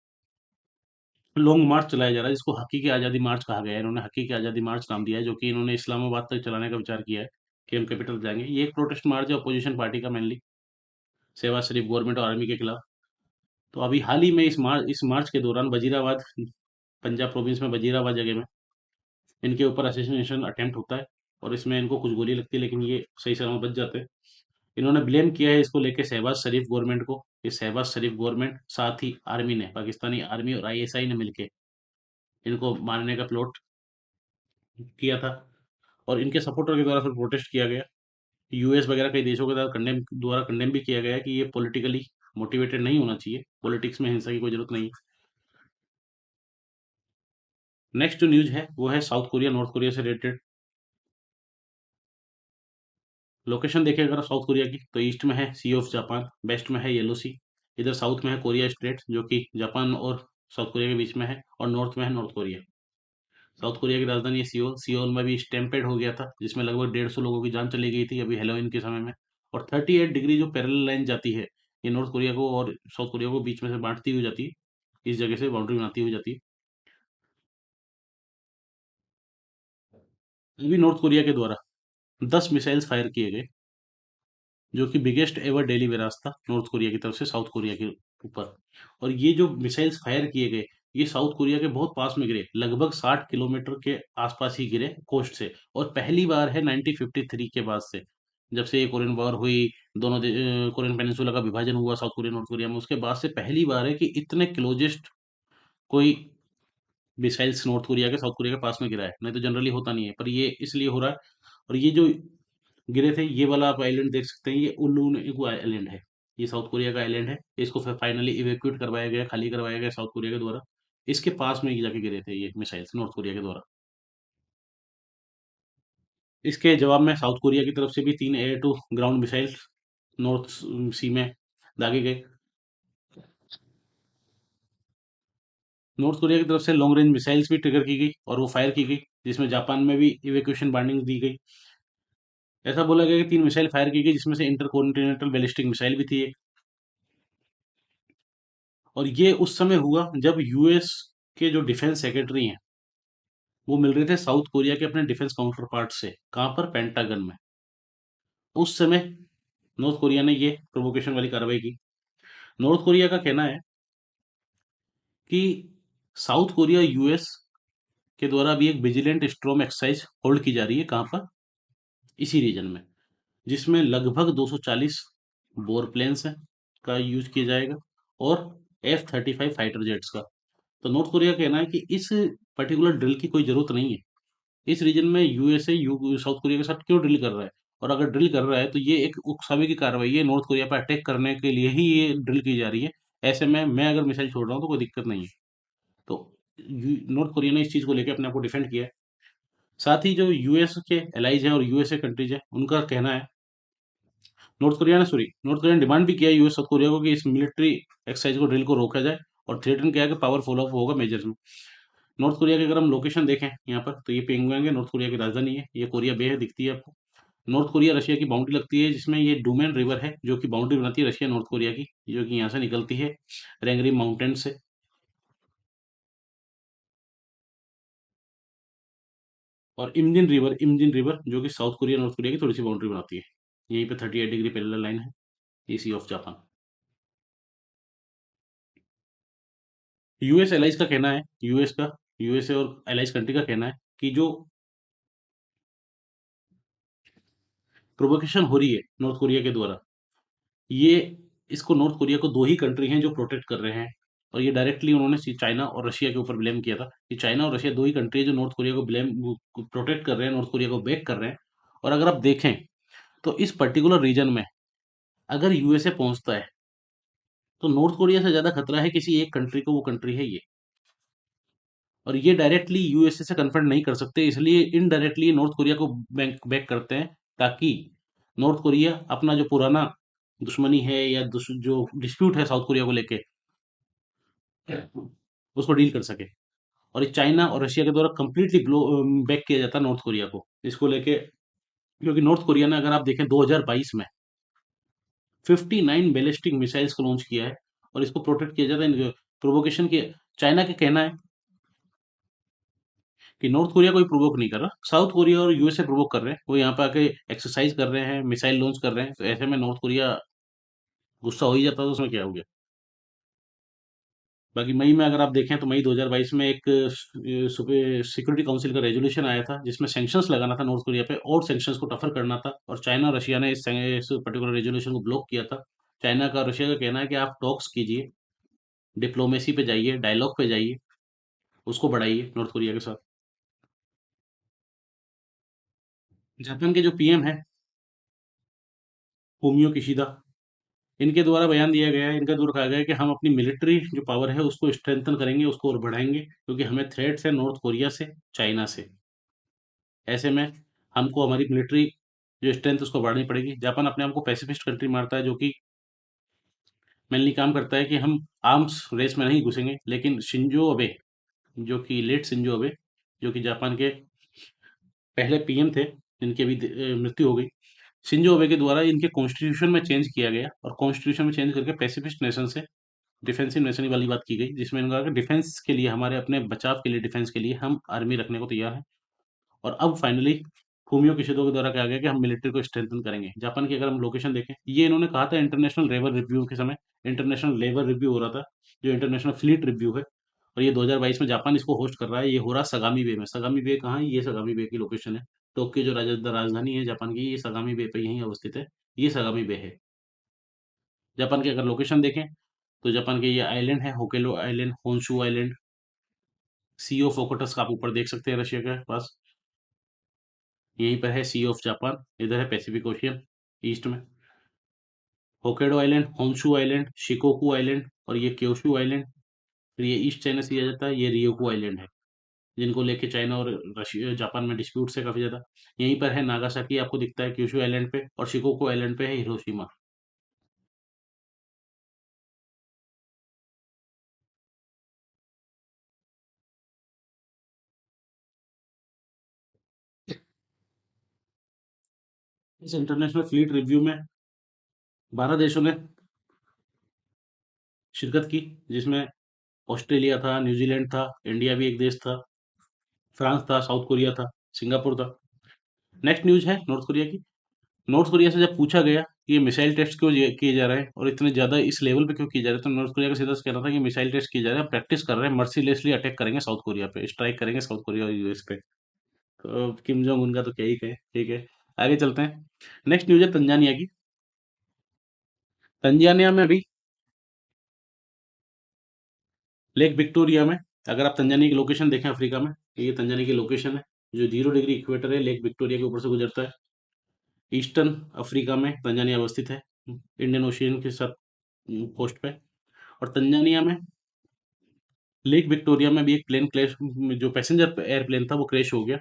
लॉन्ग मार्च चलाया जा रहा है, जिसको हकीकी आज़ादी मार्च कहा गया है। इन्होंने हकीकी आज़ादी मार्च नाम दिया है, जो कि इन्होंने इस्लामाबाद तक चलाने का विचार किया है कि हम कैपिटल जाएंगे। ये एक प्रोटेस्ट मार्च है अपोजिशन पार्टी का, मेनली शहबाज शरीफ गवर्नमेंट और आर्मी के खिलाफ। तो अभी हाल ही में इस मार्च के दौरान वजीराबाद, पंजाब प्रोविंस में वजीराबाद जगह में इनके ऊपर असैसिनेशन अटेम्प्ट होता है, और इसमें इनको कुछ गोली लगती है लेकिन ये सही सलामत बच जाते हैं। इन्होंने ब्लेम किया है इसको लेके शहबाज शरीफ गवर्नमेंट को। ये शहबाज शरीफ गवर्नमेंट, साथ ही आर्मी ने, पाकिस्तानी आर्मी और आईएसआई ने मिलकर इनको मारने का प्लॉट किया था, और इनके सपोर्टर के द्वारा फिर प्रोटेस्ट किया गया। यूएस वगैरह कई देशों के द्वारा कंडेम भी किया गया है कि ये पॉलिटिकली मोटिवेटेड नहीं होना चाहिए, पॉलिटिक्स में हिंसा की कोई जरूरत नहीं है। नेक्स्ट जो न्यूज है वो है साउथ कोरिया नॉर्थ कोरिया से रिलेटेड। लोकेशन देखें अगर साउथ कोरिया की, तो ईस्ट में है सी ऑफ जापान, वेस्ट में है येलो सी, इधर साउथ में है कोरिया स्ट्रेट जो कि जापान और साउथ कोरिया के बीच में है, और नॉर्थ में है नॉर्थ कोरिया। साउथ कोरिया की राजधानी है सियोल। सियोल में भी स्टैम्पेड हो गया था, जिसमें लगभग 150 लोगों की जान चली गई थी अभी हेलोइन के समय में। और 38 डिग्री जो पैरेलल लाइन जाती है, ये नॉर्थ कोरिया को और साउथ कोरिया को बीच में से बांटती हुई जाती है, इस जगह से बाउंड्री बनाती हुई जाती है। अभी नॉर्थ कोरिया के द्वारा 10 मिसाइल्स फायर किए गए, जो कि बिगेस्ट एवर डेली विरासत था नॉर्थ कोरिया की तरफ से साउथ कोरिया के ऊपर। और ये जो मिसाइल्स फायर किए गए, ये साउथ कोरिया के बहुत पास में गिरे, लगभग 60 किलोमीटर के आसपास ही गिरे कोस्ट से। और पहली बार है 1953 के बाद से, जब से ये कोरियन वॉर हुई, कोरियन पेनिनसुला का विभाजन हुआ साउथ कोरिया नॉर्थ कोरिया में, उसके बाद से पहली बार है कि इतने क्लोजेस्ट कोई मिसाइल्स नॉर्थ कोरिया के साउथ कोरिया के पास में गिरा है। नहीं तो जनरली होता नहीं है, पर ये इसलिए हो रहा है। और ये जो गिरे थे, ये वाला आप आइलैंड देख सकते हैं, ये उल्लू आइलैंड है। ये साउथ कोरिया का आइलैंड है। इसको फिर फाइनली इवेक्यूएट करवाया गया, खाली करवाया गया साउथ कोरिया के द्वारा। इसके पास में ही जाके गिरे थे ये मिसाइल्स नॉर्थ कोरिया के द्वारा। इसके जवाब में साउथ कोरिया की तरफ से भी 3 air to ground missile North Sea में दागे गए। नॉर्थ कोरिया की तरफ से लॉन्ग रेंज मिसाइल्स भी ट्रिगर की गई और वो फायर की गई, जिसमें जापान में भी इवेक्यूएशन वार्निंग दी गई। ऐसा बोला गया कि 3 मिसाइल फायर की गई, जिसमें से इंटरकॉन्टिनेंटल बैलिस्टिक मिसाइल भी थी एक। और ये उस समय हुआ जब यूएस के जो डिफेंस सेक्रेटरी हैं, वो मिल रहे थे साउथ कोरिया के अपने डिफेंस काउंटर पार्ट से। कहाँ पर? पेंटागन में। उस समय नॉर्थ कोरिया ने ये प्रोवोकेशन वाली कार्रवाई की। नॉर्थ कोरिया का कहना है कि साउथ कोरिया यूएस के द्वारा अभी एक विजिलेंट स्ट्रॉम एक्सरसाइज होल्ड की जा रही है। कहाँ पर? इसी रीजन में, जिसमें लगभग 240 बोर प्लेन्स हैं का यूज किया जाएगा, और F-35 फाइटर जेट्स का। तो नॉर्थ कोरिया का कहना है कि इस पर्टिकुलर ड्रिल की कोई जरूरत नहीं है। इस रीजन में यूएसए साउथ कोरिया के साथ क्यों ड्रिल कर रहा है? और अगर ड्रिल कर रहा है तो ये एक उकसावे की कार्रवाई है, नॉर्थ कोरिया पर अटैक करने के लिए ही ये ड्रिल की जा रही है। ऐसे में मैं अगर मिसाइल छोड़ रहा हूँ तो कोई दिक्कत नहीं है। तो नॉर्थ कोरिया ने इस चीज़ को लेकर अपने आप को डिफेंड किया है। साथ ही जो यूएस के एलाइज हैं और यूएसए कंट्रीज है, उनका कहना है, नॉर्थ कोरिया ने डिमांड भी किया है यूएस साउथ कोरिया को कि इस मिलिट्री एक्सरसाइज को ड्रिल को रोका जाए, और थ्रेटन किया है कि पावर फॉलो अप होगा मेजर्स में। नॉर्थ कोरिया की अगर हम लोकेशन देखें यहाँ पर, तो ये पियोंगयांग है, नॉर्थ कोरिया की राजधानी है। ये कोरिया बे है, दिखती है आपको। नॉर्थ कोरिया रशिया की बाउंड्री लगती है, जिसमें ये डूमेन रिवर है जो कि बाउंड्री बनाती है रशिया नॉर्थ कोरिया की, जो कि यहाँ से निकलती है रेंगरी माउंटेन से। और इमजिन रिवर जो कि साउथ कोरिया नॉर्थ कोरिया की थोड़ी सी बाउंड्री बनाती है। यहीं पे 38 डिग्री पैरेलल लाइन है, ये सी ऑफ जापान। यूएस एलाइज का कहना है, यूएसए और एलाइज कंट्री का कहना है कि जो प्रोवोकेशन हो रही है नॉर्थ कोरिया के द्वारा, ये इसको नॉर्थ कोरिया को दो ही कंट्री हैं जो प्रोटेक्ट कर रहे हैं। और ये डायरेक्टली उन्होंने चाइना और रशिया के ऊपर ब्लेम किया था कि चाइना और रशिया दो ही कंट्री है जो नॉर्थ कोरिया को ब्लेम प्रोटेक्ट कर रहे हैं, नॉर्थ कोरिया को बैक कर रहे हैं। और अगर आप देखें तो इस पर्टिकुलर रीजन में अगर यूएसए पहुंचता है तो नॉर्थ कोरिया से ज्यादा खतरा है किसी एक कंट्री को, वो कंट्री है ये। और ये डायरेक्टली यूएसए से कन्फ्रंट नहीं कर सकते, इसलिए इनडायरेक्टली नॉर्थ कोरिया को बैक बैक करते हैं, ताकि नॉर्थ कोरिया अपना जो पुराना दुश्मनी है या जो डिस्प्यूट है साउथ कोरिया को लेके, उसको डील कर सके। और ये चाइना और रशिया के द्वारा कंप्लीटली बैक किया जाता है नॉर्थ कोरिया को इसको लेके। क्योंकि नॉर्थ कोरिया ने, अगर आप देखें, 2022 में 59 बैलिस्टिक मिसाइल्स को लॉन्च किया है, और इसको प्रोटेक्ट किया जाता है प्रोवोकेशन के। चाइना का कहना है कि नॉर्थ कोरिया कोई प्रोवोक नहीं कर रहा, साउथ कोरिया और यूएसए प्रोवोक कर रहे हैं, वो यहाँ पे आके एक्सरसाइज कर रहे हैं, मिसाइल लॉन्च कर रहे हैं। तो ऐसे में नॉर्थ कोरिया गुस्सा हो ही जाता, तो उसमें क्या हो गया। बाकी मई में अगर आप देखें तो मई 2022 में एक सिक्योरिटी काउंसिल का रेजोल्यूशन आया था, जिसमें सैंक्शंस लगाना था नॉर्थ कोरिया पे, और सैंक्शंस को टफर करना था, और चाइना और रशिया ने इस पर्टिकुलर रेजोल्यूशन को ब्लॉक किया था। चाइना का, रशिया का कहना है कि आप टॉक्स कीजिए, डिप्लोमेसी पे जाइए, डायलॉग पे जाइए, उसको बढ़ाइए नॉर्थ कोरिया के साथ। जापान के जो पीएम है, फूमियो किशिदा, इनके द्वारा बयान दिया गया है, इनका द्वारा कहा गया है कि हम अपनी मिलिट्री जो पावर है उसको स्ट्रेंथन करेंगे, उसको और बढ़ाएंगे, क्योंकि हमें थ्रेट्स है नॉर्थ कोरिया से, चाइना से। ऐसे में हमको हमारी मिलिट्री जो स्ट्रेंथ उसको बढ़ानी पड़ेगी। जापान अपने आप को पैसिफिस्ट कंट्री मानता है, जो कि मेनली काम करता है कि हम आर्म्स रेस में नहीं घुसेंगे। लेकिन शिंजो अबे, जो कि लेट शिंजो अबे, जो कि जापान के पहले पीएम थे, जिनकी अभी मृत्यु हो गई, शिंजो अबे के द्वारा इनके कॉन्स्टिट्यूशन में चेंज किया गया, और कॉन्स्टिट्यूशन में चेंज करके पैसिफिस्ट नेशन से डिफेंसिव नेशन वाली बात की गई, जिसमें इन्होंने कहा कि डिफेंस के लिए, हमारे अपने बचाव के लिए, डिफेंस के लिए हम आर्मी रखने को तैयार हैं। और अब फाइनली फूमियो किशिदो के द्वारा कहा गया कि हम मिलिट्री को स्ट्रेंथन करेंगे। जापान की अगर हम लोकेशन देखें, ये इन्होंने कहा था इंटरनेशनल लेबर रिव्यू के समय, इंटरनेशनल लेबर रिव्यू हो रहा था, जो इंटरनेशनल फ्लीट रिव्यू है, और ये 2022 में जापान इसको होस्ट कर रहा है। ये हो रहा सगामी बे में। सगामी बे कहाँ है? ये सगामी बे की लोकेशन है। टोक्यो जो राजधानी है जापान की, ये सगामी बे पे यहीं अवस्थित है। ये सगामी बे है। जापान की अगर लोकेशन देखें, तो जापान के ये आइलैंड है, Hokkaido island, Honshu island, Sea of Okhotsk का आप ऊपर देख सकते हैं रशिया के पास। यहीं पर है सी ऑफ जापान, इधर है पैसिफिक ओशियन ईस्ट में। Hokkaido island, Honshu island, Shikoku island, और ये क्योशू आइलैंड। फिर ये ईस्ट चाइना सी आ जाता है, ये रियोकू आइलैंड है, जिनको लेके चाइना और रशिया, जापान में डिस्प्यूट्स है काफी ज्यादा। यहीं पर है नागासाकी, आपको दिखता है क्योशू आइलैंड पे, और शिकोकू आइलैंड पे है हिरोशिमा। इस इंटरनेशनल फ्लीट रिव्यू में 12 देशों ने शिरकत की, जिसमें ऑस्ट्रेलिया था, न्यूजीलैंड था, इंडिया भी एक देश था, फ्रांस था, साउथ कोरिया था, सिंगापुर था। नेक्स्ट न्यूज है नॉर्थ कोरिया की। नॉर्थ कोरिया से जब पूछा गया कि ये मिसाइल टेस्ट क्यों किए जा रहे हैं, और इतने ज़्यादा इस लेवल पे क्यों किए जा रहे हैं, तो नॉर्थ कोरिया का सीधा सा कहना था कि मिसाइल टेस्ट किए जा रहे हैं, प्रैक्टिस कर रहे हैं, मर्सीलेसली अटैक करेंगे साउथ कोरिया पे, स्ट्राइक करेंगे साउथ कोरिया और यूएस पे। तो किम जोंग उनका तो क्या ही कहे। ठीक है, आगे चलते हैं। नेक्स्ट न्यूज है तंजानिया की। तंजानिया में अभी लेक विक्टोरिया में, अगर आप तंजानिया की लोकेशन देखें अफ्रीका में, तो ये तंजानिया की लोकेशन है, जो 0 डिग्री इक्वेटर है, लेक विक्टोरिया के ऊपर से गुजरता है। ईस्टर्न अफ्रीका में तंजानिया अवस्थित है, इंडियन ओशियन के साथ कोस्ट पे। और तंजानिया में लेक विक्टोरिया में भी एक प्लेन क्रैश, जो पैसेंजर एयरप्लेन था वो क्रैश हो गया।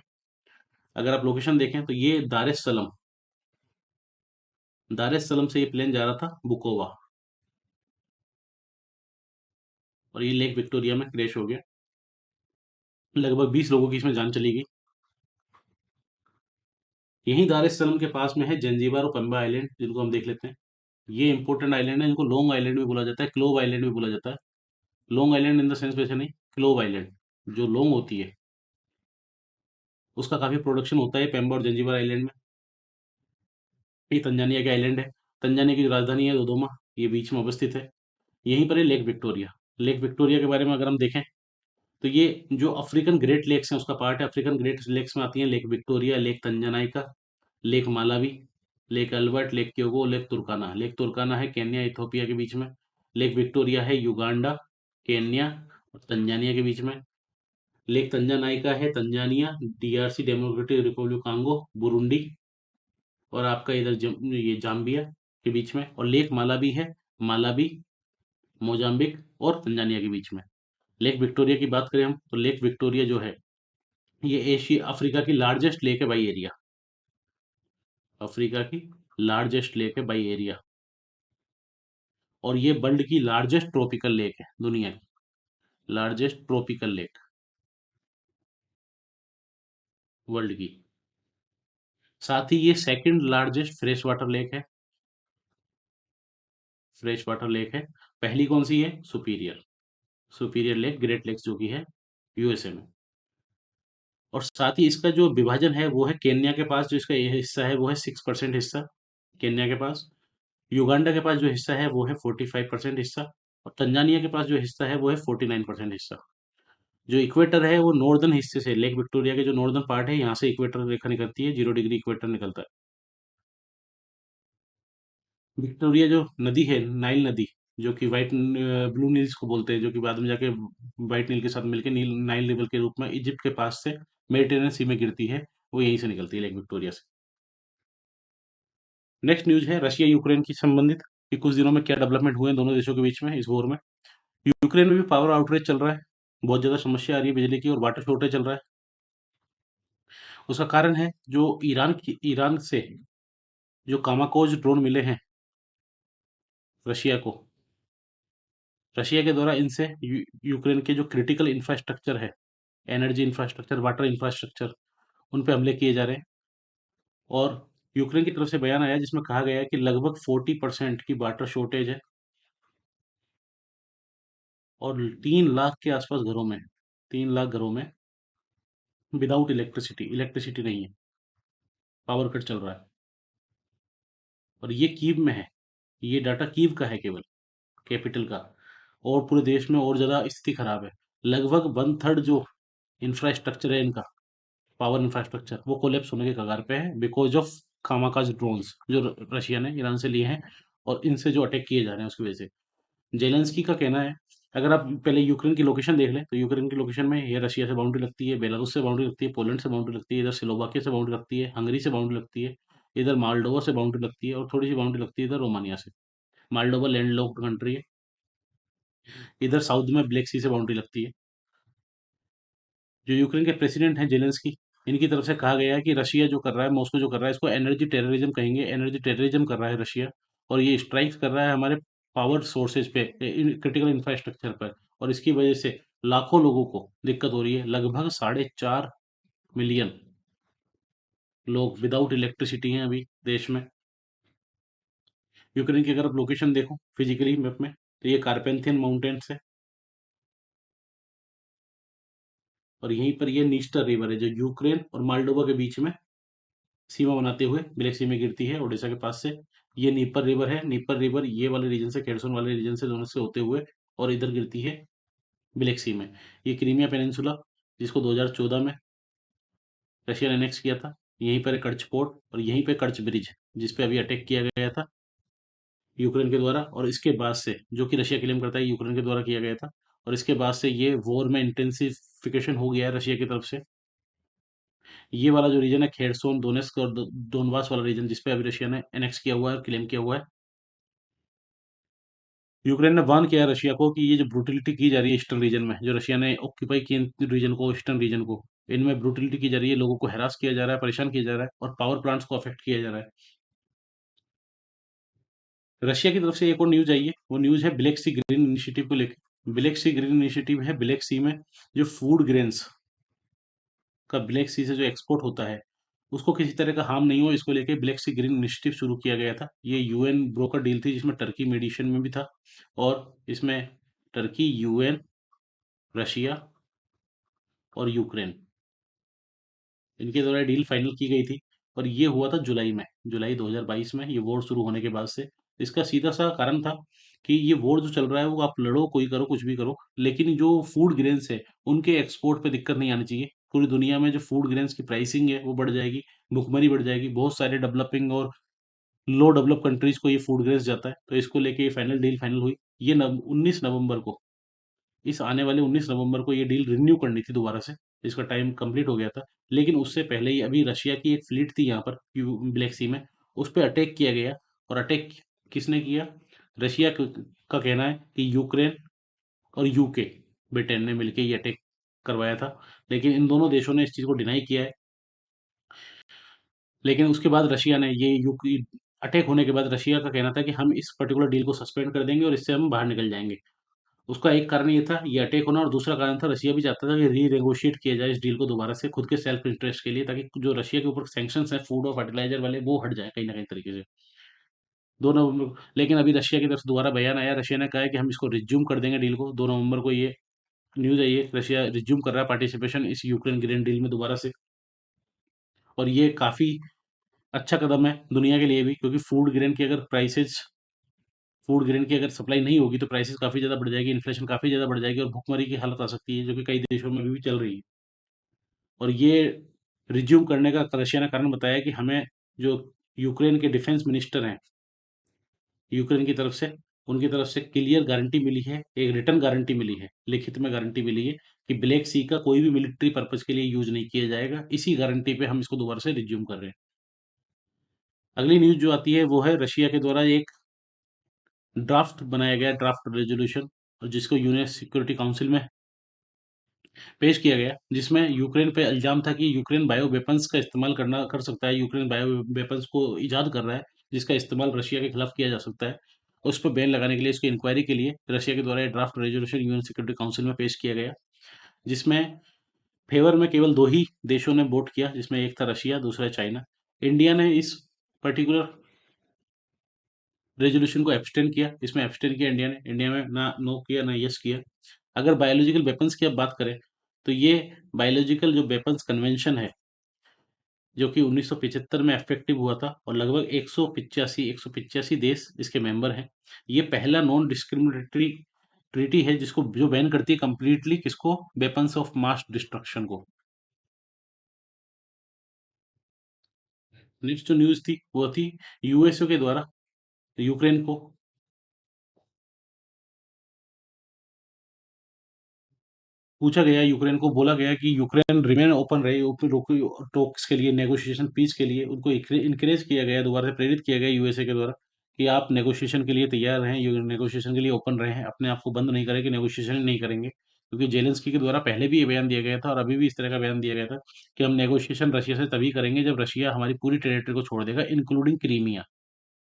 अगर आप लोकेशन देखें तो ये दारेस सलम से ये प्लेन जा रहा था बुकोवा, और ये लेक विक्टोरिया में क्रैश हो गया। लगभग 20 लोगों की इसमें जान चली गई। यहीं दारेस सलम के पास में है जंजीबार और पंबा आइलैंड, जिनको हम देख लेते हैं। ये इंपॉर्टेंट आइलैंड है, इनको लॉन्ग आइलैंड भी बोला जाता है, क्लोव आइलैंड भी बोला जाता है। Long island in the sense वैसे नहीं, क्लोव आइलैंड जो लॉन्ग होती है उसका काफी प्रोडक्शन होता है पेम्बा और जंजीबार आइलैंड में। ये तंजानिया के आइलैंड है। तंजानिया की जो राजधानी है दोदोमा, ये बीच में अवस्थित है। यहीं पर है लेक विक्टोरिया। लेक विक्टोरिया के बारे में अगर हम देखें तो ये जो अफ्रीकन ग्रेट लेक्स हैं उसका पार्ट है। अफ्रीकन ग्रेट लेक्स में आती हैं Lake Victoria, Lake Tanganyika, Lake Malawi, Lake Albert, Lake Kyoga, Lake Turkana. Lake Turkana है केन्या इथोपिया के बीच में। लेक विक्टोरिया है युगांडा, केन्या और तंजानिया के बीच में। लेक तंजानाइका है Tanzania, DRC Democratic Republic Congo, Burundi और आपका इधर ये जाम्बिया के बीच में। और लेक मालावी है मालावी, मोजाम्बिक और तंजानिया के बीच में। लेक विक्टोरिया की बात करें हम तो लेक विक्टोरिया जो है ये एशिया अफ्रीका की लार्जेस्ट लेक है बाई एरिया। अफ्रीका की लार्जेस्ट लेक है बाई एरिया। और ये वर्ल्ड की लार्जेस्ट ट्रॉपिकल लेक है, दुनिया की लार्जेस्ट ट्रॉपिकल लेक वर्ल्ड की। साथ ही ये second largest fresh water lake है। फ्रेश वाटर लेक है। पहली कौन सी है? Superior. Superior lake great lakes जो की है यूएसए में। और साथ ही इसका जो विभाजन है वो है केन्या के पास, जो इसका ये हिस्सा है वो है 6% हिस्सा केन्या के पास। युगांडा के पास जो हिस्सा है वो है 45% हिस्सा। और तंजानिया के पास जो हिस्सा है वो है 49% हिस्सा। जो इक्वेटर है वो नॉर्दर्न हिस्से से, लेक विक्टोरिया के जो नॉर्दर्न पार्ट है यहाँ से इक्वेटर रेखा निकलती है, 0 डिग्री इक्वेटर निकलता है। विक्टोरिया जो नदी है, नाइल नदी, जो कि वाइट ब्लू नील्स को बोलते हैं, जो कि बाद में जाके वाइट नील के साथ मिलकर नील नाइल रिवर के रूप में इजिप्ट के पास से मेडिटेरियन सी में गिरती है, वो यहीं से निकलती है लेक विक्टोरिया से। नेक्स्ट न्यूज है रशिया यूक्रेन की संबंधित, कि कुछ दिनों में क्या डेवलपमेंट हुए हैं दोनों देशों के बीच में इस वॉर में। यूक्रेन में भी पावर आउटरेज चल रहा है, बहुत ज़्यादा समस्या आ रही है बिजली की, और वाटर शॉर्टेज चल रहा है। उसका कारण है जो ईरान से जो कामाकोज ड्रोन मिले हैं रशिया को, रशिया के द्वारा इनसे यूक्रेन के जो क्रिटिकल इंफ्रास्ट्रक्चर है, एनर्जी इंफ्रास्ट्रक्चर, वाटर इंफ्रास्ट्रक्चर, उन पे हमले किए जा रहे हैं। और यूक्रेन की तरफ से बयान आया जिसमें कहा गया है कि लगभग 40% की वाटर शॉर्टेज है, और 3 लाख के आसपास घरों में, 3 लाख घरों में विदाउट इलेक्ट्रिसिटी, इलेक्ट्रिसिटी नहीं है, पावर कट चल रहा है। और ये कीव में है, ये डाटा कीव का है, केवल कैपिटल का। और पूरे देश में और ज़्यादा स्थिति खराब है। लगभग 1/3 जो इंफ्रास्ट्रक्चर है इनका, पावर इंफ्रास्ट्रक्चर, वो कोलैप्स होने के कगार पे है, बिकॉज ऑफ खामाकाज ड्रोन्स जो रशिया ने ईरान से लिए हैं, और इनसे जो अटैक किए जा रहे हैं उसकी वजह से। जेलेंस्की का कहना है, अगर आप पहले यूक्रेन की लोकेशन देख लें तो यूक्रेन की लोकेशन में ये रशिया से बाउंड्री लगती है, बेलारूस से बाउंड्री लगती है, पोलैंड से बाउंड्री लगती है, इधर स्लोवाकिया से बाउंड्री लगती है, हंगरी से बाउंड्री लगती है, इधर मालडोवा से बाउंड्री लगती है, और थोड़ी सी बाउंड्री लगती है इधर रोमानिया से। मालडोवा लैंड लॉक्ड कंट्री है। इधर साउथ में ब्लैक सी से बाउंड्री लगती है। जो यूक्रेन के प्रेसिडेंट हैं जेलेंस्की, इनकी तरफ से कहा गया है कि रशिया जो कर रहा है, मॉस्को जो कर रहा है, इसको एनर्जी टेररिज्म कहेंगे। एनर्जी टेररिज्म कर रहा है रशिया, और ये स्ट्राइक्स कर रहा है हमारे पावर सोर्सेज पे, क्रिटिकल इंफ्रास्ट्रक्चर पर। और इसकी वजह से लाखों लोगों को दिक्कत हो रही है। लगभग 4.5 मिलियन लोग विदाउट इलेक्ट्रिसिटी हैं अभी देश में। यूक्रेन की अगर आप लोकेशन देखो फिजिकली मैप में, तो ये कारपेंथियन माउंटेन्स है, और यहीं पर ये नीस्टर रिवर है जो यूक्रेन और मालडोवा के बीच में सीमा बनाते हुए ब्लैक सी में गिरती है, ओडिशा के पास से। ये नीपर रिवर है, नीपर रिवर ये वाले रीजन से, खेरसोन वाले रीजन से, दोनों से होते हुए और इधर गिरती है ब्लैक सी में। ये क्रीमिया पेनिनसुला, जिसको 2014 में रशिया ने एनेक्स किया था, यहीं पर है कर्च पोर्ट, और यहीं पे कर्च ब्रिज, जिस पे अभी अटैक किया गया था यूक्रेन के द्वारा। और इसके बाद से, जो कि रशिया क्लेम करता है यूक्रेन के द्वारा किया गया था, और इसके बाद से ये वॉर में इंटेंसिफिकेशन हो गया है रशिया की तरफ से। ये वाला जो रीजन है खेरसोन, दोनेस्क और डोनबास वाला रीजन, जिसपे अभी रशिया ने एनेक्स किया हुआ है और क्लेम किया हुआ है। यूक्रेन ने वार्न किया है रशिया को कि ये जो ब्रूटिलिटी की जा रही है ईस्टर्न रीजन में, जो रशिया ने ऑक्यूपाई किए रीजन को, ईस्टर्न रीजन को, इनमें ब्रूटिलिटी की जा रही है, लोगों को हैरास किया जा रहा है, परेशान किया जा रहा है और पावर प्लांट्स को अफेक्ट किया जा रहा है। रशिया की तरफ से एक और न्यूज आई है, वो न्यूज है ब्लैक सी ग्रीन इनिशिएटिव को लेकर। ब्लैक सी ग्रीन इनिशिएटिव है ब्लैक सी में जो फूड ग्रेन्स का ब्लैक सी से जो एक्सपोर्ट होता है, उसको किसी तरह का हार्म नहीं हो, इसको लेके ब्लैक सी ग्रीन इनिशिएटिव शुरू किया गया था। ये यूएन ब्रोकर डील थी, जिसमें टर्की मेडिएशन में भी था, और इसमें टर्की, यूएन, रशिया और यूक्रेन, इनके द्वारा डील फाइनल की गई थी। और ये हुआ था जुलाई में, जुलाई 2022 में, ये वॉर शुरू होने के बाद से। इसका सीधा सा कारण था कि ये वॉर जो चल रहा है, वो आप लड़ो, कोई करो, कुछ भी करो, लेकिन जो फूड ग्रेन्स है उनके एक्सपोर्ट पे दिक्कत नहीं आनी चाहिए। पूरी दुनिया में जो फूड ग्रेन्स की प्राइसिंग है वो बढ़ जाएगी, भुखमरी बढ़ जाएगी, बहुत सारे डेवलपिंग और लो डेवलप कंट्रीज को ये फूड ग्रेन्स जाता है। तो इसको लेके ये फाइनल डील फाइनल हुई। ये 19 नवंबर को, इस आने वाले 19 नवंबर को ये डील रिन्यू करनी थी दोबारा से, इसका टाइम कंप्लीट हो गया था। लेकिन उससे पहले ही अभी रशिया की एक फ्लीट थी यहाँ पर ब्लैक सी में, उस पर अटैक किया गया। और अटैक किसने किया? रशिया का कहना है कि यूक्रेन और यूके, ब्रिटेन ने मिलकर ये अटैक करवाया था। लेकिन इन दोनों देशों ने इस चीज़ को डिनाई किया है। लेकिन उसके बाद रशिया ने ये यूक्रेन अटैक होने के बाद रशिया का कहना था कि हम इस पर्टिकुलर डील को सस्पेंड कर देंगे और इससे हम बाहर निकल जाएंगे। उसका एक कारण ये था, ये अटैक होना, और दूसरा कारण था रशिया भी चाहता था कि रीनेगोशिएट किया जाए इस डील को दोबारा से, खुद के सेल्फ इंटरेस्ट के लिए, ताकि जो रशिया के ऊपर सैंक्शंस हैं फूड और फर्टिलाइजर वाले, वो हट जाए कहीं ना कहीं तरीके से। दोनों, लेकिन अभी रशिया की तरफ से दोबारा बयान आया, रशिया ने कहा है कि हम इसको रिज्यूम कर देंगे डील को। 2 नवंबर को ये न्यूज आई है, रशिया रिज्यूम कर रहा है पार्टिसिपेशन इस यूक्रेन ग्रीन डील में दोबारा से। और ये काफी अच्छा कदम है दुनिया के लिए भी, क्योंकि फूड ग्रेन की अगर सप्लाई नहीं होगी तो प्राइसेस काफ़ी ज़्यादा बढ़ जाएगी, इन्फ्लेशन काफ़ी ज़्यादा बढ़ जाएगी और भुखमरी की हालत आ सकती है, जो कि कई देशों में अभी भी चल रही है। और ये रिज्यूम करने का रशिया ने कारण बताया कि हमें, जो यूक्रेन के डिफेंस मिनिस्टर हैं यूक्रेन की तरफ से, उनकी तरफ से क्लियर गारंटी मिली है, एक रिटर्न गारंटी मिली है, लिखित में गारंटी मिली है कि ब्लैक सी का कोई भी मिलिट्री पर्पज के लिए यूज नहीं किया जाएगा। इसी गारंटी पे हम इसको दोबारा से रिज्यूम कर रहे हैं। अगली न्यूज जो आती है वो है रशिया के द्वारा एक ड्राफ्ट बनाया गया, ड्राफ्ट रेजोल्यूशन, और जिसको यूएन सिक्योरिटी काउंसिल में पेश किया गया, जिसमें यूक्रेन पे इल्जाम था कि यूक्रेन बायो वेपन्स का इस्तेमाल करना कर सकता है, यूक्रेन बायो वेपन्स को ईजाद कर रहा है, जिसका इस्तेमाल रशिया के खिलाफ किया जा सकता है। उस पर बैन लगाने के लिए, इसकी इंक्वायरी के लिए रशिया के द्वारा ये draft resolution UN security council में पेश किया गया, जिसमें फेवर में केवल दो ही देशों ने वोट किया, जिसमें एक था रशिया, दूसरा है चाइना। इंडिया ने इस पर्टिकुलर रेजोल्यूशन को एब्सटेन किया, इसमें एब्सटेन किया इंडिया ने, इंडिया में ना नो किया ना यस किया। अगर बायोलॉजिकल वेपन्स की अब बात करें, तो ये बायोलॉजिकल जो वेपन्स कन्वेंशन है, जो कि 1975 में इफेक्टिव हुआ था, और लगभग 185 देश इसके मेंबर हैं। ये पहला नॉन डिस्क्रिमिनेटरी ट्रीटी है जिसको जो बैन करती है कंप्लीटली किसको? वेपन्स ऑफ मास डिस्ट्रक्शन को। नेक्स्ट जो न्यूज थी वो थी यूएसओ के द्वारा यूक्रेन को पूछा गया, यूक्रेन को बोला गया कि यूक्रेन रिमेन ओपन रहे, टॉक्स के लिए, नेगोशिएशन पीस के लिए उनको इनकरेज किया गया, दोबारा से प्रेरित किया गया यूएसए के द्वारा कि आप नेगोशिएशन के लिए तैयार रहें, नेगोशिएशन के लिए ओपन रहें, अपने आप को बंद नहीं करें कि नेगोशिएशन नहीं करेंगे। क्योंकि जेलेंस्की के द्वारा पहले भी ये बयान दिया गया था और अभी भी इस तरह का बयान दिया गया था कि हम नेगोशिएशन रशिया से तभी करेंगे जब रशिया हमारी पूरी टेरिटरी को छोड़ देगा, इंक्लूडिंग क्रीमिया।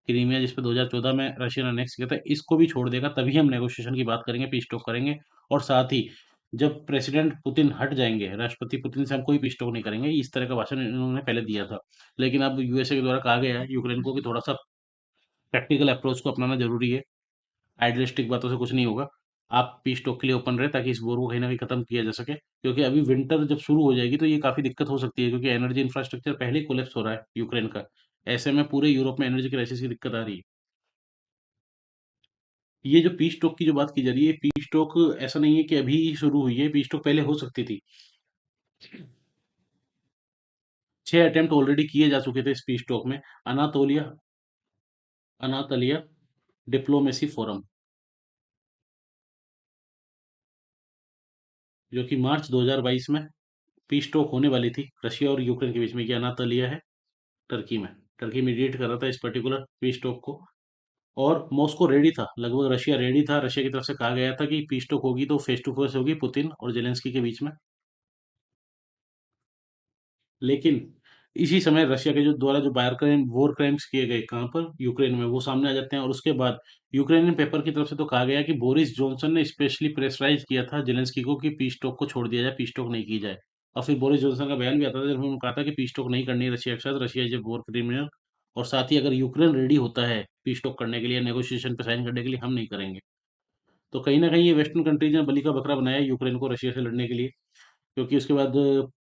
क्रीमिया जिस पे 2014 में रशिया ने अनेक्स किया था, इसको भी छोड़ देगा, तभी हम नेगोशिएशन की बात करेंगे, पीस टॉक करेंगे। और साथ ही जब प्रेसिडेंट पुतिन हट जाएंगे, राष्ट्रपति पुतिन से हम कोई पीस टॉक नहीं करेंगे, इस तरह का भाषण इन्होंने पहले दिया था। लेकिन अब यूएसए के द्वारा कहा गया है यूक्रेन को कि थोड़ा सा प्रैक्टिकल अप्रोच को अपनाना जरूरी है, आइडियलिस्टिक बातों से कुछ नहीं होगा। आप पीस टॉक के लिए ओपन रहे ताकि इस वॉर को कहीं ना कहीं खत्म किया जा सके, क्योंकि अभी विंटर जब शुरू हो जाएगी तो ये काफी दिक्कत हो सकती है, क्योंकि एनर्जी इंफ्रास्ट्रक्चर पहले ही कोलेप्स हो रहा है यूक्रेन का। ऐसे में पूरे यूरोप में एनर्जी क्राइसिस की दिक्कत आ रही है। ये जो पीस टॉक की जो बात की जा रही है, पीस टॉक ऐसा नहीं है कि अभी शुरू हुई है, पीस टॉक पहले हो सकती थी। 6 अटेम्प्ट ऑलरेडी किए जा चुके थे इस पीस टॉक में। अनातोलिया अनातलिया डिप्लोमेसी फोरम, जो कि मार्च 2022 में पीस टॉक होने वाली थी रशिया और यूक्रेन के बीच में, ये अनातोलिया है टर्की में। टर्की मीडिएट कर रहा था इस पर्टिकुलर पीस टॉक को, और मॉस्को रेडी था, लगभग रशिया रेडी था। रशिया की तरफ से कहा गया था कि पीस टॉक होगी तो फेस टू फेस होगी पुतिन और जेलेंस्की के बीच में। लेकिन इसी समय रशिया के जो द्वारा जो वॉर क्राइम्स किए गए कहाँ पर, यूक्रेन में, वो सामने आ जाते हैं। और उसके बाद यूक्रेनियन पेपर की तरफ से तो कहा गया कि बोरिस जॉनसन ने स्पेशली प्रेशराइज किया था जेलेंस्की को कि पीस टॉक को छोड़ दिया जाए, पीस टॉक नहीं की जाए। और फिर बोरिस जॉनसन का बयान भी आता था जब उन्होंने कहा था कि पीस टॉक नहीं करनी है रशिया के साथ, Russia is a war criminal. और साथ ही अगर यूक्रेन रेडी होता है पीस टॉक करने के लिए, नेगोशिएशन पे साइन करने के लिए, हम नहीं करेंगे। तो कहीं ना कहीं ये वेस्टर्न कंट्रीज ने बलि का बकरा बनाया है यूक्रेन को रशिया से लड़ने के लिए। क्योंकि उसके बाद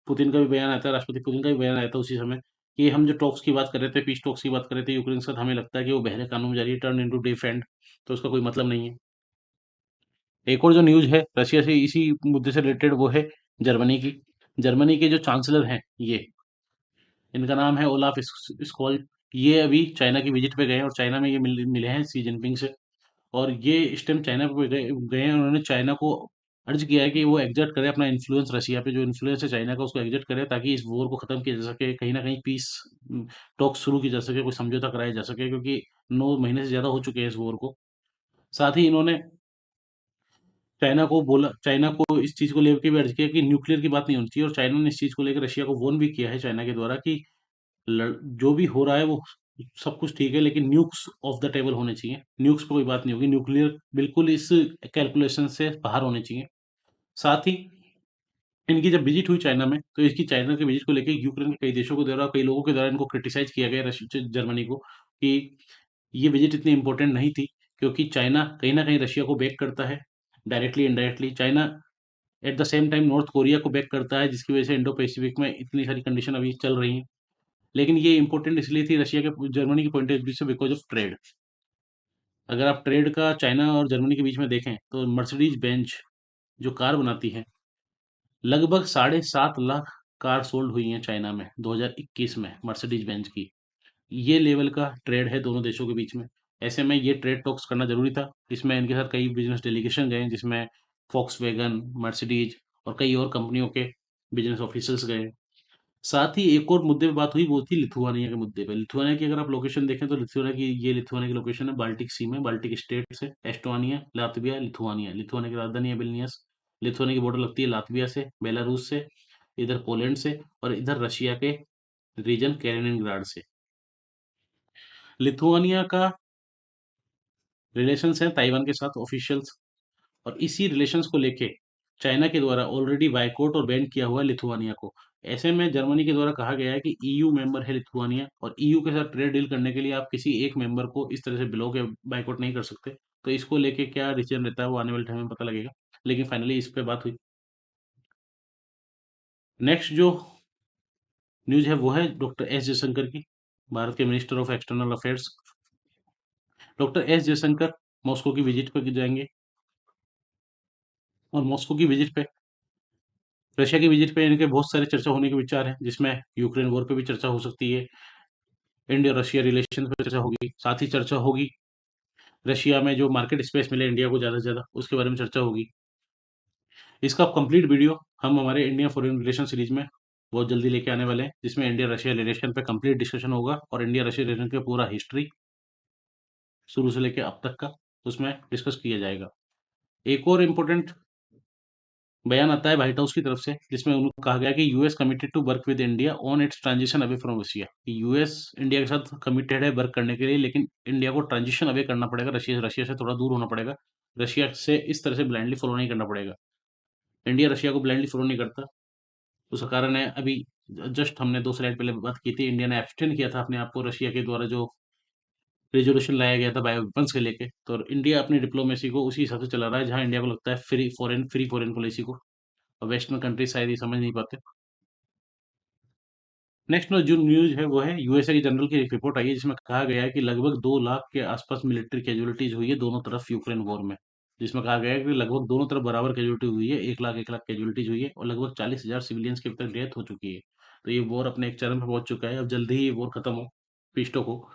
पुतिन का भी बयान आता है, राष्ट्रपति पुतिन का भी बयान आया था उसी समय, कि हम जो टॉक्स की बात कर रहे थे, पीस टॉक्स की बात कर रहे थे यूक्रेन के साथ, हमें लगता है कि वो बहरे कानून में जा रही है, टर्न इनटू डिफेंड। तो उसका कोई मतलब नहीं है। एक और जो न्यूज़ है रशिया से इसी मुद्दे से रिलेटेड, वो है जर्मनी की। जर्मनी के जो चांसलर हैं ये, इनका नाम है ओलाफ स्कॉल। ये अभी चाइना की विजिट पे गए हैं और चाइना में ये मिले हैं शी जिनपिंग से। और ये इस टाइम चाइना पे गए गए हैं। उन्होंने चाइना को अर्ज किया है कि वो एग्जर्ट करे अपना इन्फ्लुएंस रशिया पे, जो इन्फ्लुएंस है चाइना का उसको एग्जर्ट करे, ताकि इस वॉर को खत्म किया जा सके, कहीं ना कहीं पीस टॉक शुरू की जा सके, कोई समझौता कराया जा सके, क्योंकि 9 महीने से ज्यादा हो चुके हैं इस वॉर को। साथ ही इन्होंने चाइना को इस चीज को लेकर भी अर्ज किया कि न्यूक्लियर की बात नहीं होनी चाहिए। और चाइना ने इस चीज को लेकर रशिया को वॉर्न भी किया है चाइना के द्वारा कि जो भी हो रहा है वो सब कुछ ठीक है, लेकिन न्यूक्स ऑफ द टेबल होने चाहिए, न्यूक्स पे कोई बात नहीं होगी, न्यूक्लियर बिल्कुल इस कैलकुलेशन से बाहर होने चाहिए। साथ ही इनकी जब विजिट हुई चाइना में, तो इसकी चाइना की विजिट को लेके यूक्रेन के कई देशों के द्वारा, कई लोगों के द्वारा इनको क्रिटिसाइज किया गया जर्मनी को, कि ये विजिट इतनी इंपॉर्टेंट नहीं थी, क्योंकि चाइना कहीं ना कहीं रशिया को बैक करता है, directly indirectly. China at the same time north Korea को बैक करता है, जिसकी वजह से इंडो पैसिफिक में इतनी सारी कंडीशन अभी चल रही हैं। लेकिन ये इंपॉर्टेंट इसलिए थी रशिया के जर्मनी के पॉइंट ऑफ व्यू से, बिकॉज ऑफ ट्रेड। अगर आप ट्रेड का चाइना और जर्मनी के बीच में देखें, तो मर्सिडीज बेंज जो कार बनाती है, लगभग 7.5 लाख कार सोल्ड हुई हैं चाइना में 2021 में, मर्सिडीज बेंज की। ये लेवल का ट्रेड है दोनों देशों के बीच में। ऐसे में ये ट्रेड टॉक्स करना जरूरी था। इसमें इनके साथ कई बिजनेस डेलीगेशन गए, जिसमें फॉक्स वैगन, मर्सिडीज और कई और कंपनियों के बिजनेस ऑफिसर्स गए। साथ ही एक और मुद्दे पे बात हुई, वो थी लिथुआनिया के मुद्दे पे। लिथुआनिया की अगर आप लोकेशन देखें, तो लिथुआनिया की लोकेशन है बाल्टिक सी में, बाल्टिक स्टेट से एस्टोनिया, लातविया, लिथुआनिया। लिथुआनिया की राजधानी है विल्नियस। लिथुआनिया की बॉर्डर लगती है लातविया से, बेलारूस से, इधर पोलैंड से, और इधर रशिया के रीजन कैलिनिनग्राड से। लिथुआनिया का रिलेशंस है ताइवान के साथ ऑफिशियल्स। और इसी रिलेशंस को लेके चाइना के द्वारा ऑलरेडी बायकॉट और बैन किया हुआ है लिथुआनिया को। ऐसे में जर्मनी के द्वारा कहा गया है कि ईयू मेंबर है लिथुआनिया, और ईयू के साथ ट्रेड डील करने के लिए आप किसी एक मेंबर को इस तरह से ब्लॉक या बायकॉट नहीं कर सकते। तो इसको लेके क्या डिसीजन रहता है वो आने वाले टाइम में पता लगेगा। लेकिन फाइनली इस पे बात हुई। नेक्स्ट जो न्यूज है वो है डॉक्टर एस जयशंकर की, भारत के minister of external affairs. Doctor S Jaishankar Moscow की विजिट पे जाएंगे, और मॉस्को की विजिट पे, रशिया की विजिट पे इनके बहुत सारे चर्चा होने के विचार हैं, जिसमें यूक्रेन वॉर पे भी चर्चा हो सकती है, इंडिया रशिया रिलेशन पे चर्चा होगी, साथ ही चर्चा होगी रशिया में जो मार्केट स्पेस मिले इंडिया को ज़्यादा से ज़्यादा, उसके बारे में चर्चा होगी। इसका कंप्लीट वीडियो हम हमारे इंडिया फॉरेन रिलेशन सीरीज में बहुत जल्दी लेके आने वाले हैं, जिसमें इंडिया रशिया रिलेशन पे कंप्लीट डिस्कशन होगा, और इंडिया रशिया रिलेशन का पूरा हिस्ट्री शुरू से लेकर अब तक का उसमें डिस्कस किया जाएगा। एक और इम्पोर्टेंट बयान आता है व्हाइट हाउस की तरफ से, जिसमें उन्होंने कहा गया कि US committed to work with India on its transition away from Russia. US India के साथ कमिटेड है वर्क करने के लिए, लेकिन इंडिया को ट्रांजिशन अवे करना पड़ेगा, रशिया रशिया से थोड़ा दूर होना पड़ेगा। रशिया से इस तरह से ब्लाइंडली फॉलो नहीं करना पड़ेगा। इंडिया रशिया को ब्लाइंडली फॉलो नहीं करता। उसका कारण है, अभी जस्ट हमने 2 स्लाइड पहले बात की थी, इंडिया ने एब्सटेन किया था अपने आप को रशिया के द्वारा जो रेजोल्यूशन लाया गया था बायो वेपन्स के लेके। तो इंडिया अपनी डिप्लोमेसी को उसी हिसाब से चला रहा है, जहां इंडिया को लगता है फ्री फॉरेन पॉलिसी को। वेस्टर्न कंट्री शायद ये समझ नहीं पाते। नेक्स्ट जो न्यूज है वो है यूएसए की जनरल की एक रिपोर्ट आई है, जिसमें कहा गया है कि लगभग 2 लाख के आसपास मिलिट्री कैजुअलिटीज हुई है दोनों तरफ यूक्रेन वॉर में। जिसमें कहा गया है कि लगभग दोनों तरफ बराबर कैजुअलिटी हुई है, 1 लाख कैजुअलिटीज हुई है, और लगभग 40,000 सिविलियंस की अब तक डेथ हो चुकी है। तो ये वॉर अपने एक चरम पे पहुंच चुका है, अब जल्दी ही ये वॉर खत्म हो, पीस टॉक हो।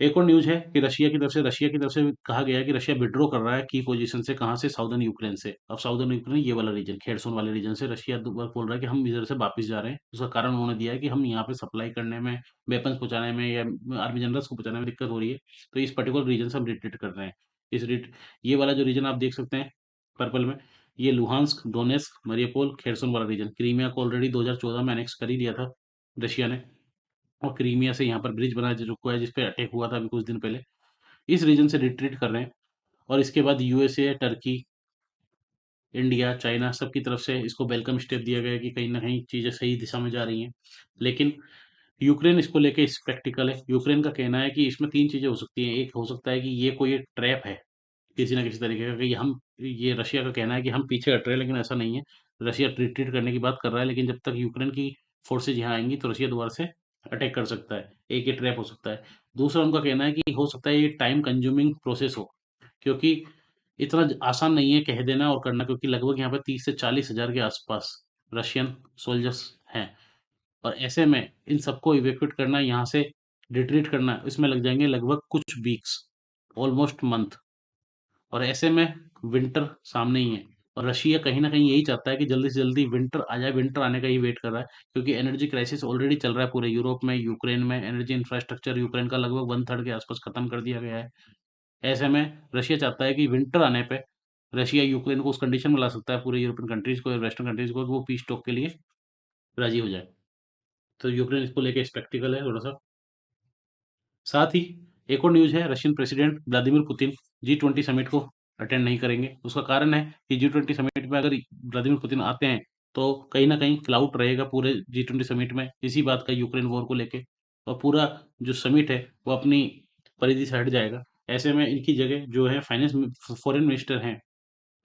एक और न्यूज़ है कि रशिया की तरफ से कहा गया है कि रशिया विथड्रॉ कर रहा है की पोजीशन से, कहाँ से, साउदर्न यूक्रेन से। अब साउदर्न यूक्रेन ये वाला रीजन, खेरसोन वाले रीजन से रशिया दोबारा बोल रहा है कि हम इधर से वापस जा रहे हैं। उसका कारण उन्होंने दिया है कि हम यहाँ पे सप्लाई करने में, वेपन्स पहुँचाने में या आर्मी जनरल्स को पहुँचाने में दिक्कत हो रही है, तो इस पर्टिकुलर रीजन से हम रिट्रीट कर रहे हैं। इस रिट ये वाला जो रीजन आप देख सकते हैं पर्पल में, ये लुहांस्क, डोनेस्क, मरियुपोल, खेरसोन वाला रीजन। क्रीमिया को ऑलरेडी 2014 में एनेक्स कर ही दिया था रशिया ने, और क्रीमिया से यहाँ पर ब्रिज बना जो रुका है, जिस पे अटैक हुआ था अभी कुछ दिन पहले। इस रीजन से रिट्रीट कर रहे हैं, और इसके बाद यूएसए, टर्की, इंडिया, चाइना सबकी तरफ से इसको वेलकम स्टेप दिया गया है कि कहीं न कहीं चीज़ें सही दिशा में जा रही हैं। लेकिन यूक्रेन इसको लेके स्पेक्टिकल है। यूक्रेन का कहना है कि इसमें 3 चीज़ें हो सकती हैं। एक हो सकता है कि ये कोई एक ट्रैप है, किसी न किसी तरीके का, कि हम ये रशिया का कहना है कि हम पीछे हट रहे हैं, लेकिन ऐसा नहीं है। रशिया रिट्रीट करने की बात कर रहा है, लेकिन जब तक यूक्रेन की फोर्सेज़ यहाँ आएँगी तो रशिया दोबारा से अटैक कर सकता है। एक ये ट्रैप हो सकता है। दूसरा उनका कहना है कि हो सकता है ये टाइम कंज्यूमिंग प्रोसेस हो, क्योंकि इतना आसान नहीं है कह देना और करना, क्योंकि लगभग यहाँ पे 30 से 40 हजार के आसपास रशियन सोल्जर्स हैं, और ऐसे में इन सबको इवैक्यूएट करना, यहाँ से रिट्रीट करना, इसमें लग जाएंगे लगभग कुछ वीक्स, ऑलमोस्ट मंथ। और ऐसे में विंटर सामने ही है, और रशिया कहीं ना कहीं यही चाहता है कि जल्दी से जल्दी विंटर आ जाए, विंटर आने का ही वेट कर रहा है, क्योंकि एनर्जी क्राइसिस ऑलरेडी चल रहा है पूरे यूरोप में, यूक्रेन में। एनर्जी इंफ्रास्ट्रक्चर यूक्रेन का लगभग 1/3 के आसपास खत्म कर दिया गया है। ऐसे में रशिया चाहता है कि विंटर आने पे रशिया यूक्रेन को उस कंडीशन में ला सकता है, पूरे यूरोपियन कंट्रीज को या वेस्टर्न कंट्रीज को, कि वो पीस टॉक के लिए राजी हो जाए। तो यूक्रेन इसको लेके स्पेक्टिकल है थोड़ा सा। साथ ही एक और न्यूज़ है, Russian president Vladimir Putin G20 summit को अटेंड नहीं करेंगे। उसका कारण है कि G20 समिट में अगर व्लादिमीर पुतिन आते हैं, तो कहीं न कहीं क्लाउड रहेगा पूरे G20 समिट में, इसी बात का, यूक्रेन वॉर को लेके, और पूरा जो समिट है, वो अपनी परिधि से हट जाएगा। ऐसे में इनकी जगह जो है फाइनेंस फॉरेन मिनिस्टर हैं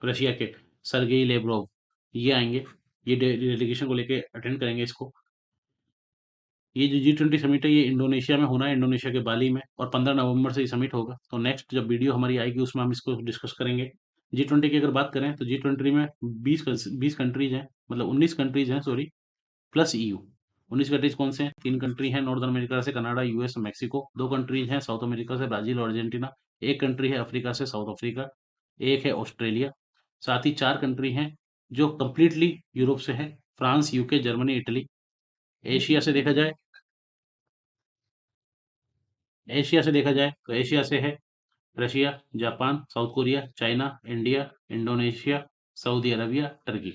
रशिया के, सर्गेई लेवरोव, ये आएँगे। ये डेलीगेशन को लेके अटेंड करेंगे इसको। ये जो G20 समिट है, ये इंडोनेशिया में होना है, इंडोनेशिया के बाली में, और 15 नवंबर से ये समिट होगा। तो नेक्स्ट जब वीडियो हमारी आएगी उसमें हम इसको डिस्कस करेंगे। G20 की अगर बात करें तो G20 में 20 कंट्रीज हैं, मतलब 19 कंट्रीज हैं, सॉरी, प्लस EU। 19 कंट्रीज कौन से हैं? 3 कंट्री हैं नॉर्थ अमेरिका से, कनाडा, यूएस, मैक्सिको। 2 कंट्रीज हैं साउथ अमेरिका से, ब्राजील और अर्जेंटीना। 1 कंट्री है अफ्रीका से, साउथ अफ्रीका। 1 है ऑस्ट्रेलिया। साथ ही 4 कंट्री हैं जो कंप्लीटली यूरोप से हैं, France, UK, Germany, Italy. Asia से देखा जाए तो एशिया से है Russia, Japan, south Korea, China, India, Indonesia, Saudi Arabia, Turkey.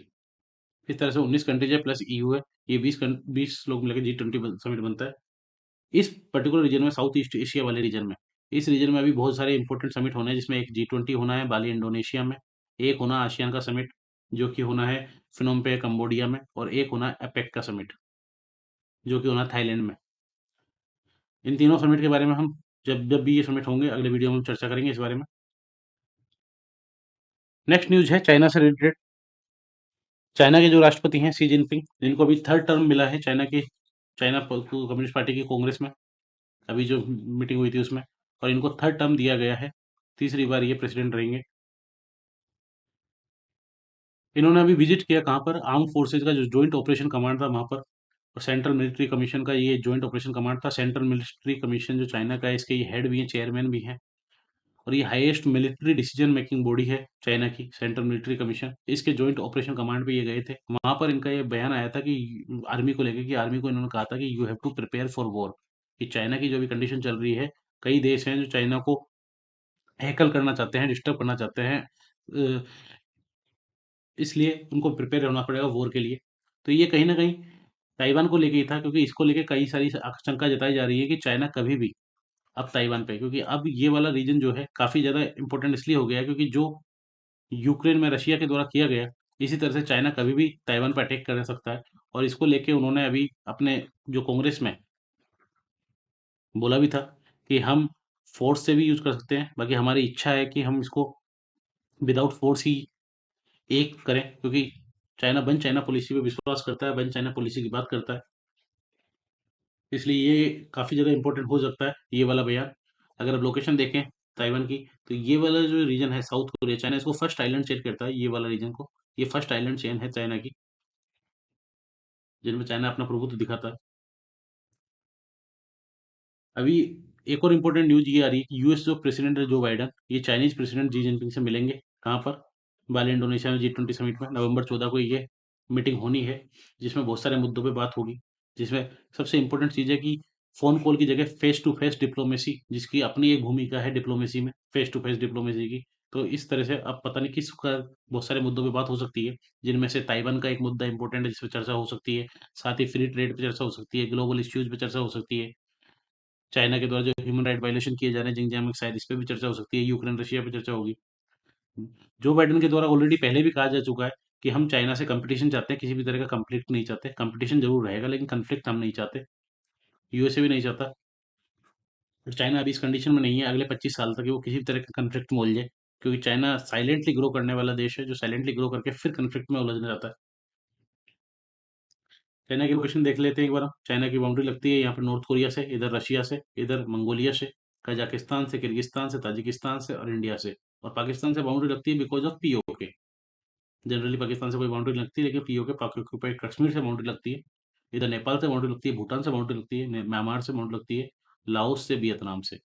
इस तरह से 19 कंट्रीज है, प्लस EU है। ये 20 लोग मिलकर G20 समिट बनता है। इस पर्टिकुलर रीजन में, साउथ ईस्ट एशिया वाले रीजन में, इस रीजन में अभी बहुत सारे इंपॉर्टेंट समिट होने हैं, जिसमें एक G20 होना है बाली इंडोनेशिया में, एक होना आसियान का समिट जो कि होना है फिनोम पे कंबोडिया में, और एक होना एपेक का समिट जो कि होना थाईलैंड में। इन तीनों समिट के बारे में हम जब जब भी ये समिट होंगे, अगले वीडियो में हम चर्चा करेंगे इस बारे में। नेक्स्ट न्यूज़ है चाइना से रिलेटेड। चाइना के जो राष्ट्रपति हैं शी जिनपिंग, जिनको अभी थर्ड टर्म मिला है चाइना कम्युनिस्ट पार्टी की कांग्रेस में, अभी जो मीटिंग हुई थी उसमें, और इनको थर्ड टर्म दिया गया है, तीसरी बार ये प्रेसिडेंट रहेंगे। इन्होंने अभी विजिट किया कहाँ पर, आर्म फोर्सेज का जो जॉइंट ऑपरेशन कमांड था वहाँ पर, और सेंट्रल मिलिट्री कमीशन का ये जॉइंट ऑपरेशन कमांड था। सेंट्रल मिलिट्री कमीशन जो चाइना का है, इसके ये हेड भी हैं, चेयरमैन भी हैं, और ये highest military decision making body है चाइना की, सेंट्रल मिलिट्री कमीशन। इसके जॉइंट ऑपरेशन कमांड पे ये गए थे। वहां पर इनका ये बयान आया था कि आर्मी को लेकर, कि आर्मी को इन्होंने कहा था कि you have to prepare for war, कि चाइना की जो भी कंडीशन चल रही है, कई देश हैं जो चाइना को हैकल करना चाहते हैं, डिस्टर्ब करना चाहते हैं, अ, इसलिए उनको प्रिपेयर होना पड़ेगा वॉर के लिए। तो ये कहीं ना कहीं ताइवान को लेके ही था, क्योंकि इसको लेके कई सारी आशंका जताई जा रही है कि चाइना कभी भी अब ताइवान पे, क्योंकि अब ये वाला रीजन जो है काफी ज्यादा इंपॉर्टेंट इसलिए हो गया है, क्योंकि जो यूक्रेन में रशिया के द्वारा किया गया, इसी तरह से चाइना कभी भी ताइवान पर अटैक कर सकता है। और इसको लेके उन्होंने अभी अपने जो कांग्रेस में बोला भी था कि हम फोर्स से भी यूज कर सकते हैं, बाकी हमारी इच्छा है कि हम इसको विदाउट फोर्स ही एक करें, क्योंकि चाइना वन चाइना पॉलिसी पे विश्वास करता है, वन चाइना पॉलिसी की बात करता है। इसलिए ये काफ़ी ज़्यादा इंपॉर्टेंट हो सकता है ये वाला बयान। अगर आप लोकेशन देखें ताइवान की, तो ये वाला जो रीजन है साउथ कोरिया, चाइना इसको फर्स्ट आइलैंड चेन करता है, ये वाला रीजन को। ये फर्स्ट आइलैंड चेन है चाइना की, जिनमें चाइना अपना प्रभुत्व दिखाता है। अभी एक और इम्पोर्टेंट न्यूज़ ये आ रही है कि यूएस जो प्रेसिडेंट है जो बाइडेन, ये चाइनीज़ प्रेसिडेंट जी जिनपिंग से मिलेंगे। कहाँ पर? बाली इंडोनेशिया में G20 समिट में नवंबर 14 को ये मीटिंग होनी है, जिसमें बहुत सारे मुद्दों पे बात होगी। जिसमें सबसे इम्पोर्टेंट चीज़ है कि फ़ोन कॉल की जगह फेस टू फेस डिप्लोमेसी, जिसकी अपनी एक भूमिका है डिप्लोमेसी में, फेस टू फेस डिप्लोमेसी की। तो इस तरह से अब पता नहीं किसका बहुत सारे मुद्दों पे बात हो सकती है, जिनमें से ताइवान का एक मुद्दा इम्पोर्टेंट है, जिस पे चर्चा हो सकती है। साथ ही फ्री ट्रेड पे चर्चा हो सकती है, ग्लोबल इश्यूज़ पे चर्चा हो सकती है। चाइना के द्वारा जो ह्यूमन राइट वायलेशन किए जा रहे हैं जिनजियांग में शायद इस पे भी चर्चा हो सकती है, यूक्रेन रशिया पे चर्चा होगी। जो बाइडेन के द्वारा ऑलरेडी पहले भी कहा जा चुका है कि हम चाइना से कंपटीशन चाहते हैं, किसी भी तरह का कॉन्फ्लिक्ट नहीं चाहते। कंपटीशन जरूर रहेगा लेकिन कॉन्फ्लिक्ट हम नहीं चाहते, यूएसए भी नहीं चाहता। और चाइना अभी इस कंडीशन में नहीं है अगले 25 साल तक कि वो किसी भी तरह का कॉन्फ्लिक्ट में उलझे, क्योंकि चाइना साइलेंटली ग्रो करने वाला देश है, जो साइलेंटली ग्रो करके फिर कॉन्फ्लिक्ट में उलझना चाहता है। चाइना की लोकेशन देख लेते हैं एक बार हम। चाइना की बाउंड्री लगती है यहाँ पर नॉर्थ कोरिया से, इधर रशिया से, इधर मंगोलिया से, कजाकिस्तान से, किर्गिस्तान से, ताजिकिस्तान से और इंडिया से। और पाकिस्तान से बाउंड्री लगती है because of PoK. Generally Pakistan से कोई बाउंड्री नहीं लगती, लेकिन पीओके पाक ऑक्यूपाइड कश्मीर से बाउंड्री लगती है। इधर नेपाल से बाउंड्री लगती है, भूटान से बाउंड्री लगती है, म्यांमार से बाउंड्री लगती है, लाओस से, वियतनाम से।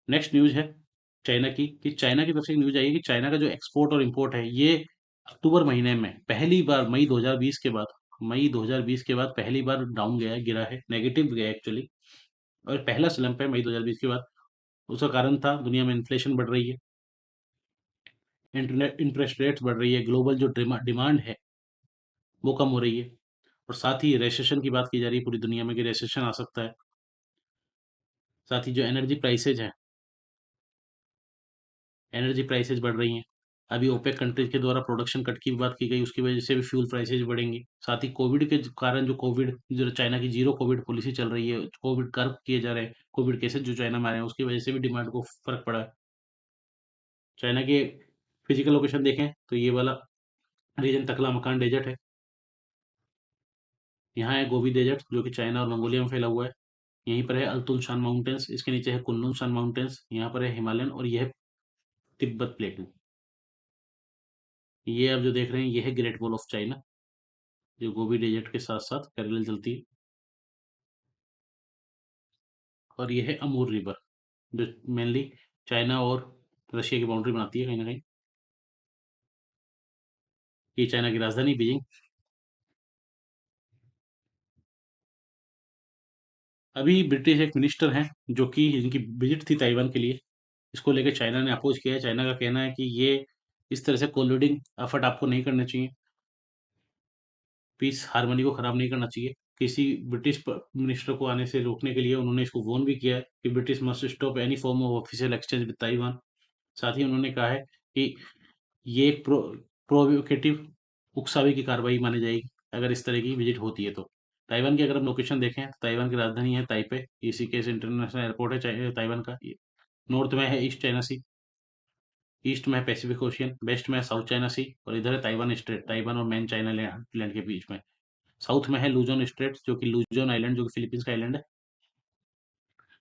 नेक्स्ट न्यूज़ है चाइना की, कि चाइना की तरफ से एक न्यूज़ आई है कि चाइना का जो एक्सपोर्ट और इंपोर्ट है ये अक्टूबर महीने में पहली बार मई 2020 के बाद पहली बार डाउन गया है, गिरा है, नेगेटिव गया एक्चुअली। और पहला स्लंप है मई 2020 के बाद। उसका कारण था दुनिया में इन्फ्लेशन बढ़ रही है, इंटरनेट इंटरेस्ट रेट्स बढ़ रही है, ग्लोबल जो डिमांड है वो कम हो रही है। और साथ ही रेसेशन की बात की जा रही है पूरी दुनिया में कि रेसेशन आ सकता है। साथ ही जो एनर्जी प्राइसेज बढ़ रही हैं। अभी ओपेक कंट्रीज के द्वारा प्रोडक्शन कट की भी बात की गई, उसकी वजह से भी फ्यूल प्राइसेज बढ़ेंगी। साथ ही कोविड के कारण जो चाइना की जीरो कोविड पॉलिसी चल रही है, कोविड कर्व किए जा रहे हैं, कोविड केसेज जो चाइना में आ रहे हैं, उसकी वजह से भी डिमांड को फर्क पड़ा है। चाइना के फिजिकल लोकेशन देखें तो ये वाला रीजन तकला मकान डेजर्ट है। यहाँ है गोबी डेजर्ट जो कि चाइना और मंगोलिया में फैला हुआ है। यहीं पर है अल्तुन शान माउंटेन्स, इसके नीचे है कुनलुन शान माउंटेन्स, यहाँ पर है हिमालयन और यह है तिब्बत प्लेटू। ये आप जो देख रहे हैं ये है ग्रेट वॉल ऑफ चाइना, जो गोबी डेजर्ट के साथ साथ पैरेलल चलती है। और ये है अमूर रिवर, जो मेनली चाइना और रशिया की बाउंड्री बनाती है कहीं ना कहीं। ये चाइना की राजधानी बीजिंग। अभी ब्रिटिश एक मिनिस्टर हैं जो कि इनकी विजिट थी ताइवान के लिए, इसको लेकर चाइना ने अपोज किया है। चाइना का कहना है कि ये इस तरह से कोलिडिंग एफर्ट आपको नहीं करने चाहिए, पीस हार्मनी को खराब नहीं करना चाहिए। किसी ब्रिटिश मिनिस्टर को आने से रोकने के लिए उन्होंने इसको वॉर्न भी किया है कि British must stop any form of official exchange with Taiwan. साथ ही उन्होंने कहा है कि ये एक प्रोवोकेटिव उकसावे की कार्रवाई मानी जाएगी अगर इस तरह की विजिट होती है तो। ताइवान की अगर हम लोकेशन देखें तो ताइवान की राजधानी है ताइपे, ऋषिकेश इंटरनेशनल एयरपोर्ट है ताइवान का। नॉर्थ में है ईस्ट चाइना सी, ईस्ट में है पैसिफिक ओशियन, वेस्ट में है साउथ चाइना सी, और इधर है ताइवान स्ट्रेट, ताइवान और मेन चाइना लैंड के बीच में। साउथ में है लूजोन स्ट्रेट जो कि लूजोन आइलैंड जो कि फिलीपींस का आइलैंड है,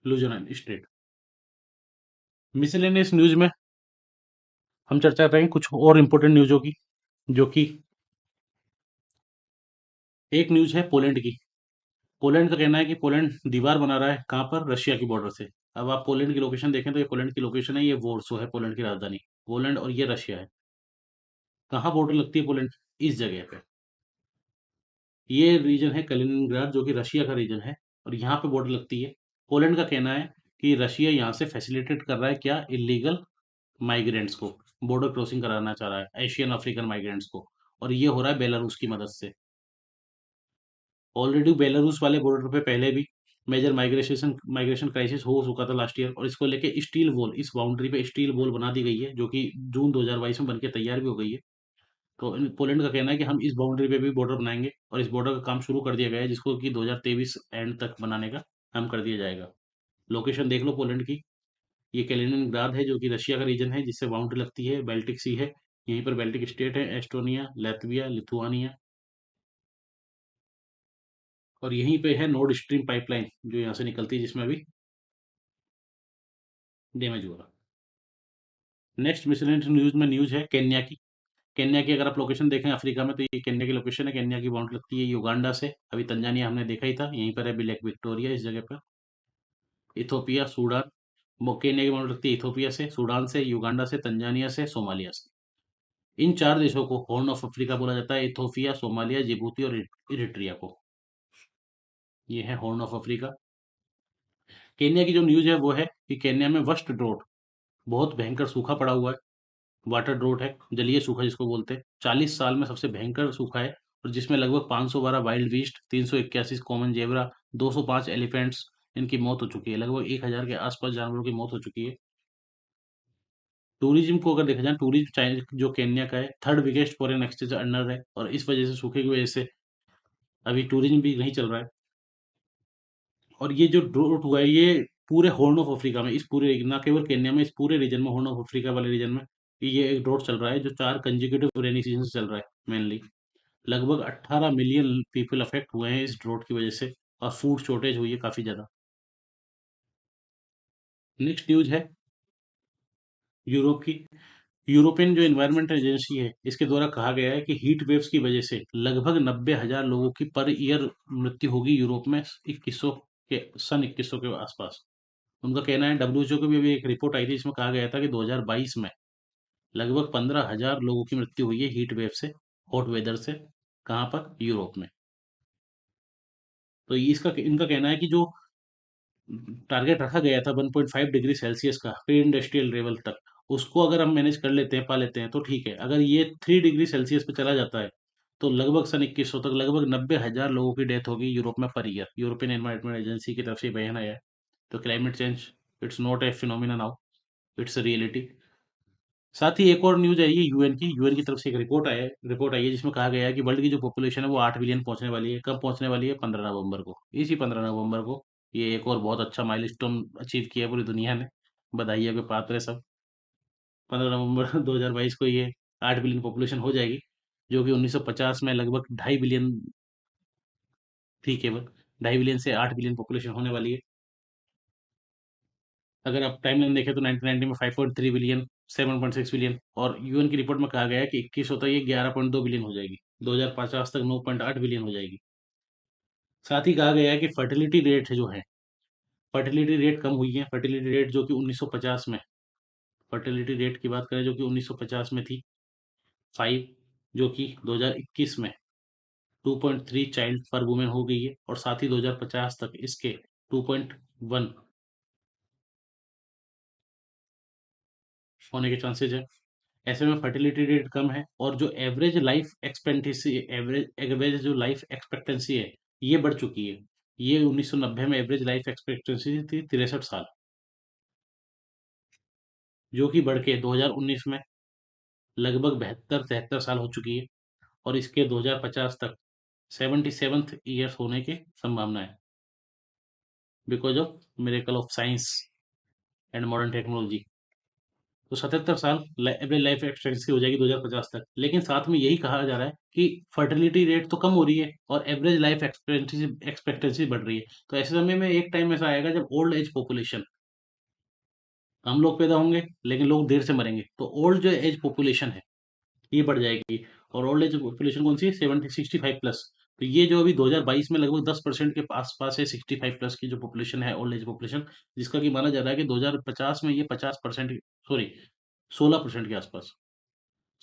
लूजोन स्ट्रेट। मिसलेनियस न्यूज में हम चर्चा करेंगे कुछ और इंपॉर्टेंट न्यूज़ों की, जो कि एक न्यूज़ है पोलैंड की। पोलैंड का कहना है कि पोलैंड दीवार बना रहा है, कहाँ पर? रशिया की बॉर्डर से। अब आप पोलैंड की लोकेशन देखें तो ये पोलैंड की लोकेशन है, ये वॉर्सो है पोलैंड की राजधानी। पोलैंड और ये रशिया है। कहाँ बॉर्डर लगती है पोलैंड? इस जगह पे। ये रीजन है कलिनिनग्राड जो कि रशिया का रीजन है, और यहाँ पे बॉर्डर लगती है। पोलैंड का कहना है कि रशिया यहाँ से फैसिलिटेट कर रहा है क्या? इलीगल माइग्रेंट्स को बॉर्डर क्रॉसिंग कराना चाह रहा है, एशियन अफ्रीकन माइग्रेंट्स को। और ये हो रहा है बेलारूस की मदद से। ऑलरेडी बेलारूस वाले बॉर्डर पे पहले भी मेजर माइग्रेशन माइग्रेशन क्राइसिस हो चुका था लास्ट ईयर, और इसको लेके स्टील वॉल, इस बाउंड्री पे स्टील वॉल बना दी गई है जो कि जून 2022 में बनके तैयार भी हो गई है। तो पोलैंड का कहना है कि हम इस बाउंड्री पे भी बॉर्डर बनाएंगे, और इस बॉर्डर का काम शुरू कर दिया गया है, जिसको कि 2023 एंड तक बनाने का काम कर दिया जाएगा। लोकेशन देख लो पोलैंड की। ये कैलिनिनग्राड है जो कि रशिया का रीजन है, जिससे बाउंड्री लगती है, बाल्टिक सी है। यहीं पर बाल्टिक स्टेट है, एस्टोनिया, लैत्विया, लिथुआनिया। और यहीं पे है नॉर्ड स्ट्रीम पाइपलाइन जो यहाँ से निकलती है, जिसमें अभी डैमेज हुआ। नेक्स्ट मिसलेनियस न्यूज में न्यूज है केन्या की। केन्या की अगर आप लोकेशन देखें अफ्रीका में तो ये केन्या की लोकेशन है। केन्या की बाउंड्री लगती है युगांडा से। अभी तंजानिया हमने देखा ही था, यहीं पर है लेक विक्टोरिया इस जगह पर। Ethiopia, Sudan. केन्या की बॉर्डर लगती है इथोपिया से, सूडान से, युगांडा से, तंजानिया से, सोमालिया से। इन 4 देशों को हॉर्न ऑफ अफ्रीका बोला जाता है, इथोपिया, सोमालिया, जिबूती और इरिट्रिया को। ये है हॉर्न ऑफ अफ्रीका। केन्या की जो न्यूज़ है वो है कि केन्या में वर्स्ट ड्रॉट, बहुत भयंकर सूखा पड़ा हुआ है, वाटर ड्रॉट है, जलीय सूखा जिसको बोलते हैं। 40 साल में सबसे भयंकर सूखा है और जिसमें लगभग 512 wild beast, 381 common zebra, 205 elephants इनकी मौत हो चुकी है। लगभग 1000 के आसपास जानवरों की मौत हो चुकी है। टूरिज्म को अगर देखा जाए, टूरिज्म चाइना जो केन्या का है, third biggest foreign exchange earner है और इस वजह से सूखे की वजह से अभी टूरिज्म भी नहीं चल रहा है। और ये जो ड्रोट हुआ है ये पूरे हॉर्न ऑफ अफ्रीका में, इस पूरे, ना केवल केन्या में, इस पूरे रीजन में, हॉर्न ऑफ अफ्रीका वाले रीजन में ये एक ड्रोट चल रहा है जो 4 कंसेक्यूटिव रेनी सीजन से चल रहा है मेनली। लगभग 18 मिलियन पीपल अफेक्ट हुए हैं इस ड्रोट की वजह से और फूड शॉर्टेज हुई है काफी ज्यादा। नेक्स्ट न्यूज है यूरोप की। यूरोपियन जो एनवायरमेंटल एजेंसी है इसके द्वारा कहा गया है कि हीट वेव्स की वजह से लगभग 90,000 लोगों की पर ईयर मृत्यु होगी यूरोप में 2100 के सन 2100 के आसपास। उनका कहना है, डब्ल्यूएचओ की भी अभी एक रिपोर्ट आई थी जिसमें कहा गया था कि 2022 में लगभग 15,000 लोगों की मृत्यु हुई है हीट वेव से, हॉट वेदर से। कहाँ पर? यूरोप में। तो इसका इनका कहना है कि जो टारगेट रखा गया था 1.5 डिग्री सेल्सियस का प्री इंडस्ट्रियल लेवल तक, उसको अगर हम मैनेज कर लेते हैं, पा लेते हैं तो ठीक है। अगर ये 3 डिग्री सेल्सियस पे चला जाता है तो लगभग सन 2100 तक लगभग 90,000 लोगों की डेथ होगी यूरोप में per year. European environment agency की तरफ से बयान आया है। तो climate change, it's not a phenomena now, it's a reality. साथ ही एक और न्यूज आई है यूएन की तरफ से एक रिपोर्ट आई है जिसमें कहा गया है कि वर्ल्ड की जो पॉपुलेशन है वो 8 बिलियन पहुंचने वाली है। कब पहुंचने वाली है? 15 नवंबर को, इसी 15 नवंबर को। ये एक और बहुत अच्छा माइलस्टोन अचीव किया पूरी दुनिया ने। बधाई के पात्र है सब। 15 नवंबर 2022 को ये 8 बिलियन पॉपुलेशन हो जाएगी, जो कि 1950 में लगभग 2.5 बिलियन थी केवल। 2.5 बिलियन से 8 बिलियन पॉपुलेशन होने वाली है। अगर आप टाइमलाइन देखें तो 1990 में 5.3 बिलियन, 7.6 बिलियन, और यूएन की रिपोर्ट में कहा गया है कि 21 होता है ये 11.2 बिलियन हो जाएगी। 2050 तक 9.8 बिलियन हो जाएगी। साथ ही कहा गया है कि फर्टिलिटी रेट जो है, फर्टिलिटी रेट कम हुई है। फर्टिलिटी रेट जो कि 1950 में, फर्टिलिटी रेट की बात करें जो कि 1950 में थी 5, जो कि 2021 में 2.3 चाइल्ड पर वुमेन हो गई है और साथ ही 2050 तक इसके 2.1 होने के चांसेज है। ऐसे में फर्टिलिटी रेट कम है और जो एवरेज जो लाइफ एक्सपेक्टेंसी है ये बढ़ चुकी है। ये 1990 में एवरेज लाइफ एक्सपेक्टेंसी थी 63 साल, जो कि बढ़ के 2019 में लगभग 72-73 साल हो चुकी है और इसके 2050 तक 77th ईयर्स होने की संभावना है, because of miracle of science and modern technology. तो 77 साल एवरेज लाइफ एक्सपेक्टेंसी हो जाएगी 2050 तक। लेकिन साथ में यही कहा जा रहा है कि फर्टिलिटी रेट तो कम हो रही है और एवरेज लाइफ एक्सपेक्टेंसी बढ़ रही है। तो ऐसे समय में एक टाइम ऐसा आएगा जब ओल्ड एज पॉपुलेशन, हम लोग पैदा होंगे लेकिन लोग देर से मरेंगे, तो ओल्ड जो एज पॉपुलेशन है ये बढ़ जाएगी। और ओल्ड एज पॉपुलेशन कौन सी है? 65 प्लस। तो ये जो अभी 2022 में लगभग 10% के आसपास है 65 प्लस की जो पॉपुलेशन है, ओल्ड एज पॉपुलेशन, जिसका कि माना जा रहा है कि 2050 में ये 50%, सॉरी 16% के आसपास,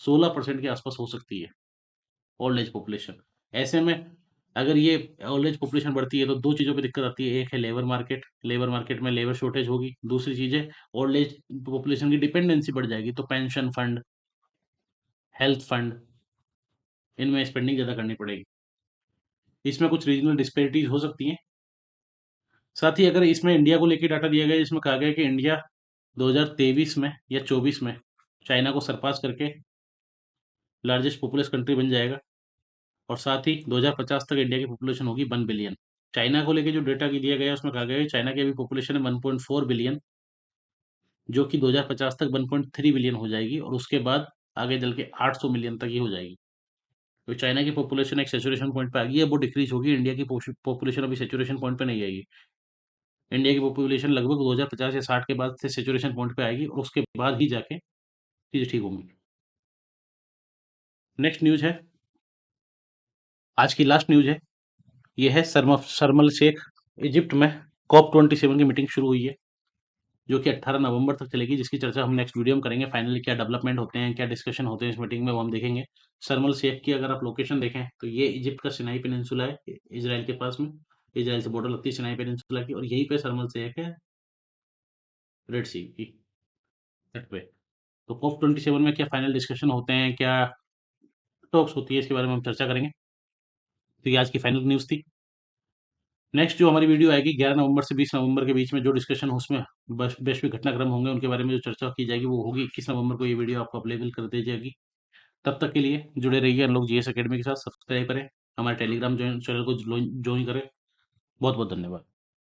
16% के आसपास हो सकती है ओल्ड एज पॉपुलेशन। ऐसे में अगर ये ओल्ड एज पॉपुलेशन बढ़ती है तो दो चीज़ों पे दिक्कत आती है। एक है लेबर मार्केट में लेबर शॉर्टेज होगी। दूसरी चीज़ है ओल्ड एज पॉपुलेशन की डिपेंडेंसी बढ़ जाएगी, तो पेंशन फंड, हेल्थ फंड, इनमें स्पेंडिंग ज़्यादा करनी पड़ेगी। इसमें कुछ रीजनल डिस्पैरिटीज हो सकती हैं। साथ ही अगर इसमें इंडिया को लेके डाटा दिया गया है जिसमें कहा गया है कि इंडिया 2023 में या 24 में चाइना को सरपास करके लार्जेस्ट पॉपुलस कंट्री बन जाएगा और साथ ही 2050 तक इंडिया की पॉपुलेशन होगी 1 बिलियन। चाइना को लेके जो डेटा की दिया गया है उसमें कहा गया है चाइना की अभी पॉपुलेशन है 1.4 बिलियन, जो कि 2050 तक 1.3 बिलियन हो जाएगी और उसके बाद आगे चल के 800 मिलियन तक ही हो जाएगी। तो चाइना की पॉपुलेशन एक सेचुरेशन पॉइंट पे आ गई है, वो डिक्रीज होगी। इंडिया की पॉपुलेशन अभी सेचुरेशन पॉइंट पे नहीं आएगी। इंडिया की पॉपुलेशन लगभग 2050 या 60 के बाद से सेचुरेशन पॉइंट पे आएगी और उसके बाद ही जाके चीज़ें ठीक होंगी। नेक्स्ट न्यूज़ है, आज की लास्ट न्यूज़ है, ये है शर्म शर्म अल शेख, इजिप्ट में COP27 की मीटिंग शुरू हुई है, जो कि 18 नवंबर तक चलेगी, जिसकी चर्चा हम नेक्स्ट वीडियो में करेंगे। फाइनली क्या डेवलपमेंट होते हैं, क्या डिस्कशन होते हैं इस मीटिंग में, वो हम देखेंगे। शर्म एल शेख की अगर आप लोकेशन देखें तो ये इजिप्ट का सिनाई पेनिनसुला है, इजराइल के पास में। इजराइल से बॉर्डर लगती है सिनाई पेनिनसुला की, और यहीं पे शर्म एल शेख है, रेड सी की तट पे। तो COP27 में क्या फाइनल डिस्कशन होते हैं, क्या टॉक्स होती है, इसके बारे में हम चर्चा करेंगे। तो ये आज की फाइनल न्यूज़ थी। नेक्स्ट जो हमारी वीडियो आएगी 11 नवंबर से 20 नवंबर के बीच में, जो डिस्कशन उसमें वैश्विक घटनाक्रम होंगे उनके बारे में जो चर्चा की जाएगी, वो होगी 21 नवंबर को। ये वीडियो आपको अवेलेबल कर दी जाएगी। तब तक के लिए जुड़े रहिए हम लोग जीएस एकेडमी के साथ। सब्सक्राइब करें, हमारे टेलीग्राम चैनल को ज्वाइन करें। बहुत बहुत धन्यवाद।